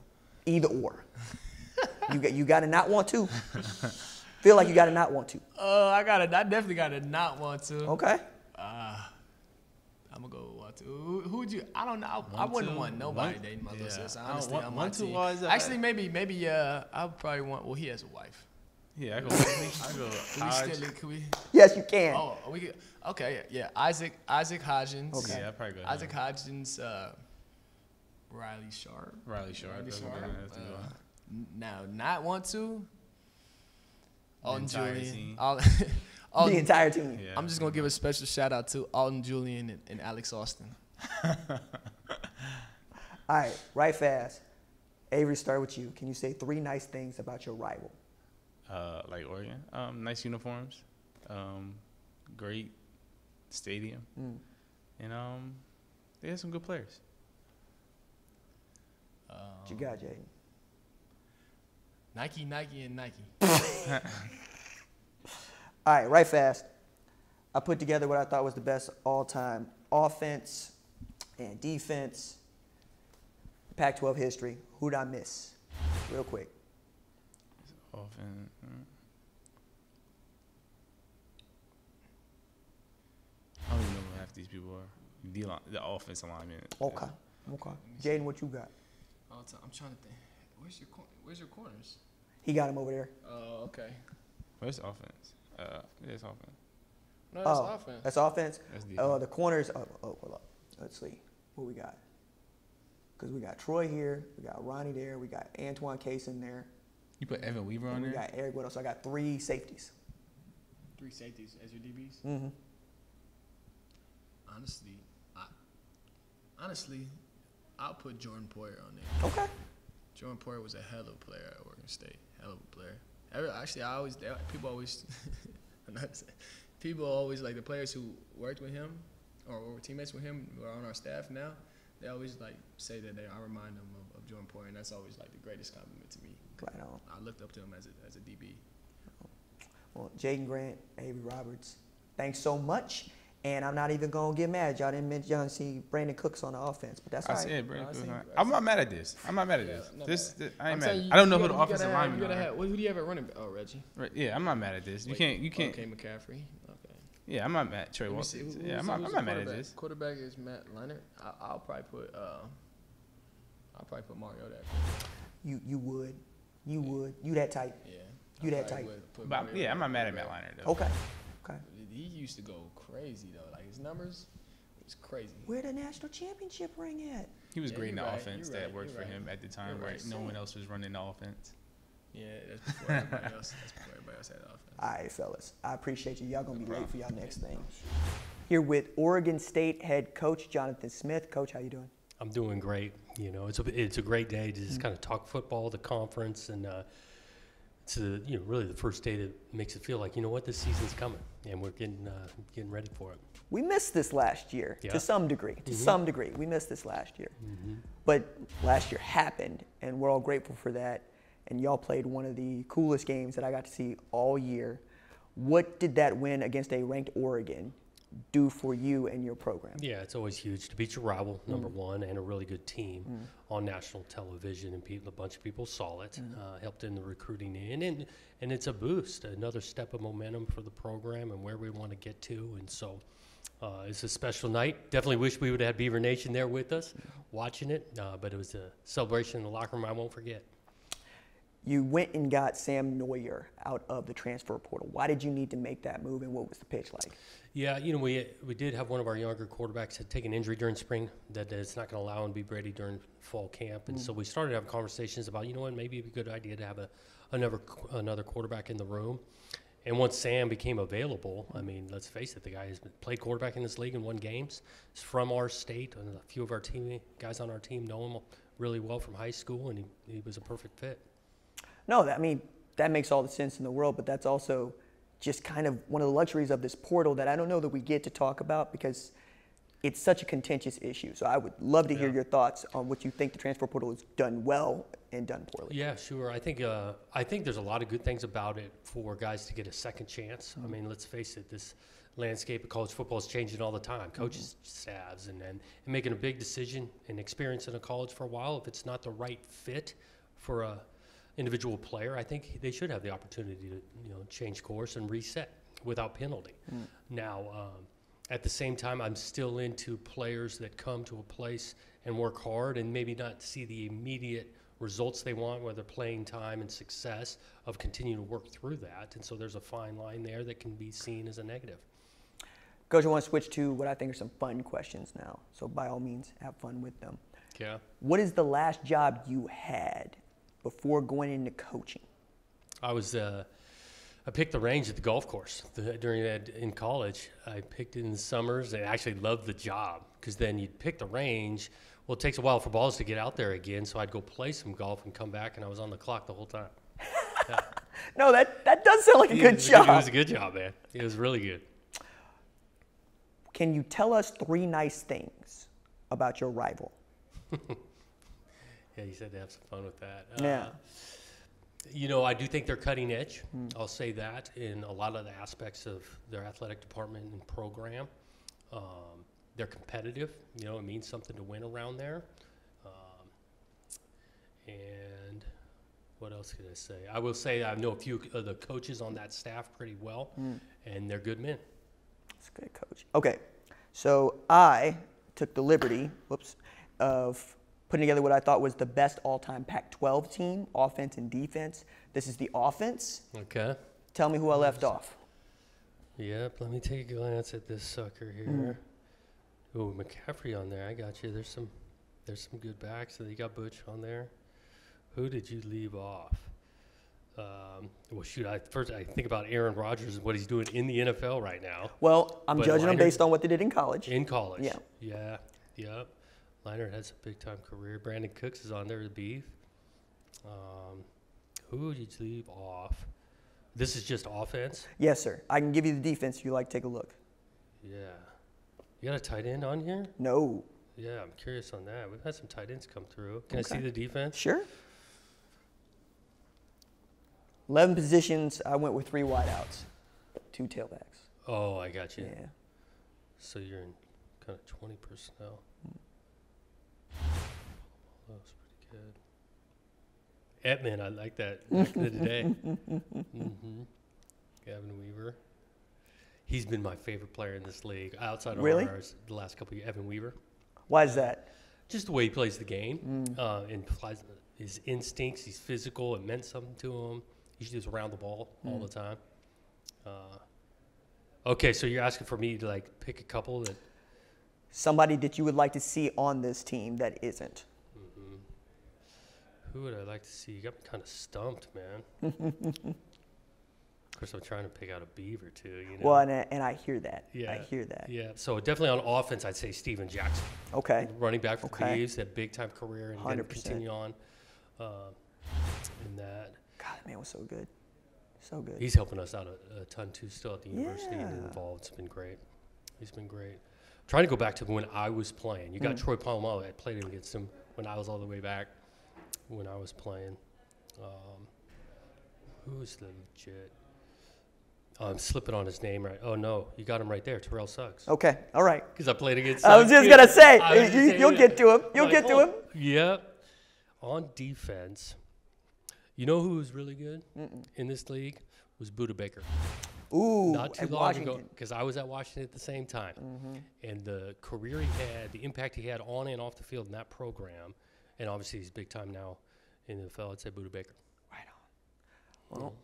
Either or. you got to not want to. Feel like you got to not want to. I definitely got to not want to. Okay. I'm gonna go with want to. Who would you? I don't know. I wouldn't want nobody dating my little sister. Honestly, on my team. Actually, maybe. I would probably want. Well, he has a wife. Yeah, I go. Can we? Yes, you can. Oh, we could. Okay, yeah. Isaac Hodgins. Okay. Yeah, I probably go. Isaac Hodgins. Riley Sharp. Now, not want to. Alton Julian. The entire team. Yeah. I'm just gonna give a special shout out to Alton Julian and Alex Austin. All right, fast. Avery, start with you. Can you say 3 nice things about your rival? Like Oregon, nice uniforms, great stadium, and they have some good players. What you got, Jaden? Nike, and Nike. All right, right fast. I put together what I thought was the best all-time offense and defense, Pac-12 history. Who'd I miss? Real quick. Offense. I don't even know who half these people are. The offense alignment. Okay. Jaden, what you got? I'm trying to think. Where's your corners? He got him over there. Oh, okay. Where's offense? It's offense. No, that's offense. That's offense? That's defense. The corners. Hold up. Let's see. What we got? Because we got Troy here. We got Ronnie there. We got Antoine Case in there. You put Evan Weaver on there? We got Eric Widow. So I got 3 safeties. 3 safeties as your DBs? Mm-hmm. Honestly, I'll put Jordan Poyer on there. Okay. Jordan Poyer was a hell of a player at Oregon State. Hell of a player. Actually, people always like the players who worked with him or were teammates with him who are on our staff now. They always say that I remind them of Jordan Poyer, and that's always the greatest compliment to me. Right on. I looked up to him as a DB. Well, Jaden Grant, Avery Roberts, thanks so much. And I'm not even going to get mad. Y'all didn't mention y'all see Brandon Cooks on the offense, but that's all right. Said Brandon Cooks. I'm not mad at this. I'm not mad at this. I ain't mad. I don't know who the offensive linemen are. Who do you have at running back? Oh, Reggie. Right, yeah, I'm not mad at this. You can't. Okay, McCaffrey. Okay. Yeah, I'm not mad. Trey Wilson. Yeah, I'm not mad at this. Quarterback is Matt Leonard. I'll probably put Mario there. You would. You that type. Yeah. You that type. But yeah, I'm not mad at Matt Leonard though. Okay. He used to go crazy though. Like his numbers, it was crazy. Where the national championship ring at? He was great in the offense that worked for him at the time, where no one else was running the offense. Yeah, that's before everybody else. That's before everybody else had the offense. All right, fellas. I appreciate you. Y'all gonna be late for y'all next thing. Here with Oregon State head coach Jonathan Smith. Coach, how you doing? I'm doing great. You know, it's a great day to just kind of talk football, the conference, and it's really the first day that makes it feel like, you know what, this season's coming, and we're getting ready for it. We missed this last year to some degree. We missed this last year. But last year happened, and we're all grateful for that. And y'all played one of the coolest games that I got to see all year. What did that win against a ranked Oregon do for you and your program? Yeah, it's always huge to beat your rival, number one, and a really good team on national television, and a bunch of people saw it, helped in the recruiting end, and it's a boost, another step of momentum for the program and where we want to get to, and so it's a special night. Definitely wish we would have had Beaver Nation there with us, watching it, but it was a celebration in the locker room I won't forget. You went and got Sam Neuer out of the transfer portal. Why did you need to make that move, and what was the pitch like? Yeah, we did have one of our younger quarterbacks had taken injury during spring that it's not going to allow him to be ready during fall camp, and so we started having conversations about, maybe it'd be a good idea to have another quarterback in the room. And once Sam became available, I mean, let's face it, the guy has played quarterback in this league and won games. He's from our state, and a few of our guys on our team know him really well from high school, and he was a perfect fit. No, that makes all the sense in the world, but that's also just kind of one of the luxuries of this portal that I don't know that we get to talk about because it's such a contentious issue. So I would love to hear your thoughts on what you think the transfer portal has done well and done poorly. Yeah, sure. I think there's a lot of good things about it for guys to get a second chance. I mean, let's face it, this landscape of college football is changing all the time. Coaches staffs and making a big decision and experience in a college for a while, if it's not the right fit for a individual player, I think they should have the opportunity to change course and reset without penalty. Now, at the same time, I'm still into players that come to a place and work hard and maybe not see the immediate results they want, whether playing time and success, of continuing to work through that. And so there's a fine line there that can be seen as a negative. Coach, I want to switch to what I think are some fun questions now. So by all means, have fun with them. Yeah. What is the last job you had before going into coaching? I picked the range at the golf course during that in college. I picked it in the summers and actually loved the job because then you'd pick the range. Well, it takes a while for balls to get out there again, so I'd go play some golf and come back, and I was on the clock the whole time. Yeah. No, that does sound like a good job. It was a good job, man. It was really good. Can you tell us 3 nice things about your rival? Yeah, you said to have some fun with that. Yeah. I do think they're cutting edge. I'll say that in a lot of the aspects of their athletic department and program. They're competitive. It means something to win around there. And what else could I say? I will say I know a few of the coaches on that staff pretty well, and they're good men. That's a good coach. Okay, so I took the liberty, of putting together what I thought was the best all-time Pac-12 team, offense and defense. This is the offense. Okay. Tell me who I left off. Yep, let me take a glance at this sucker here. Ooh, McCaffrey on there. I got you. There's some good backs. So you got Butch on there. Who did you leave off? Well, shoot, I think about Aaron Rodgers and what he's doing in the NFL right now. Well, I'm judging them based on what they did in college. In college. Yeah. Yeah. Yep. Leonard has a big-time career. Brandon Cooks is on there to beef. Who did you leave off? This is just offense? Yes, sir. I can give you the defense if you like. Take a look. Yeah. You got a tight end on here? No. Yeah, I'm curious on that. We've had some tight ends come through. Can I see the defense? Sure. 11 positions. I went with 3 wideouts, 2 tailbacks. Oh, I got you. Yeah. So you're in kind of 20 personnel. That was pretty good. Edmund, I like that back in the day. Gavin Weaver. He's been my favorite player in this league outside of ours the last couple of years. Evan Weaver. Why is that? Just the way he plays the game and his instincts. He's physical. It meant something to him. He's just around the ball all the time. Okay, so you're asking for me to like pick a couple that. Somebody that you would like to see on this team that isn't. Who would I like to see? You got me kind of stumped, man. Of course, I'm trying to pick out a Beaver too. You know? Well, and I hear that. Yeah, I hear that. Yeah. So definitely on offense, I'd say Steven Jackson. Okay. Running back for the Beavs, that big time career, and then continue on in that. God, that man was so good. So good. He's helping us out a ton too, still at the university and involved. It's been great. He's been great. Trying to go back to when I was playing. You got Troy Polamalu. I played against him when I was all the way back when I was playing. Who's the legit? I'm slipping on his name right. Oh, no. You got him right there. Terrell Suggs. Okay. All right. Because I played against Suggs. I was just going to say, you'll get to him. You'll get to him. Yep. On defense, you know who was really good in this league? Was Buda Baker. Ooh, not too long ago, because I was at Washington at the same time. And the career he had, the impact he had on and off the field in that program, and obviously he's big time now in the NFL, I'd say Buda Baker. Right on. Well,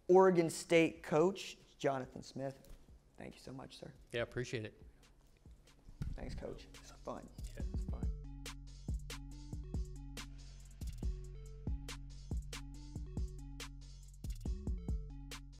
Oregon State coach, Jonathan Smith. Thank you so much, sir. Yeah, appreciate it. Thanks, Coach. It's fun. Yeah.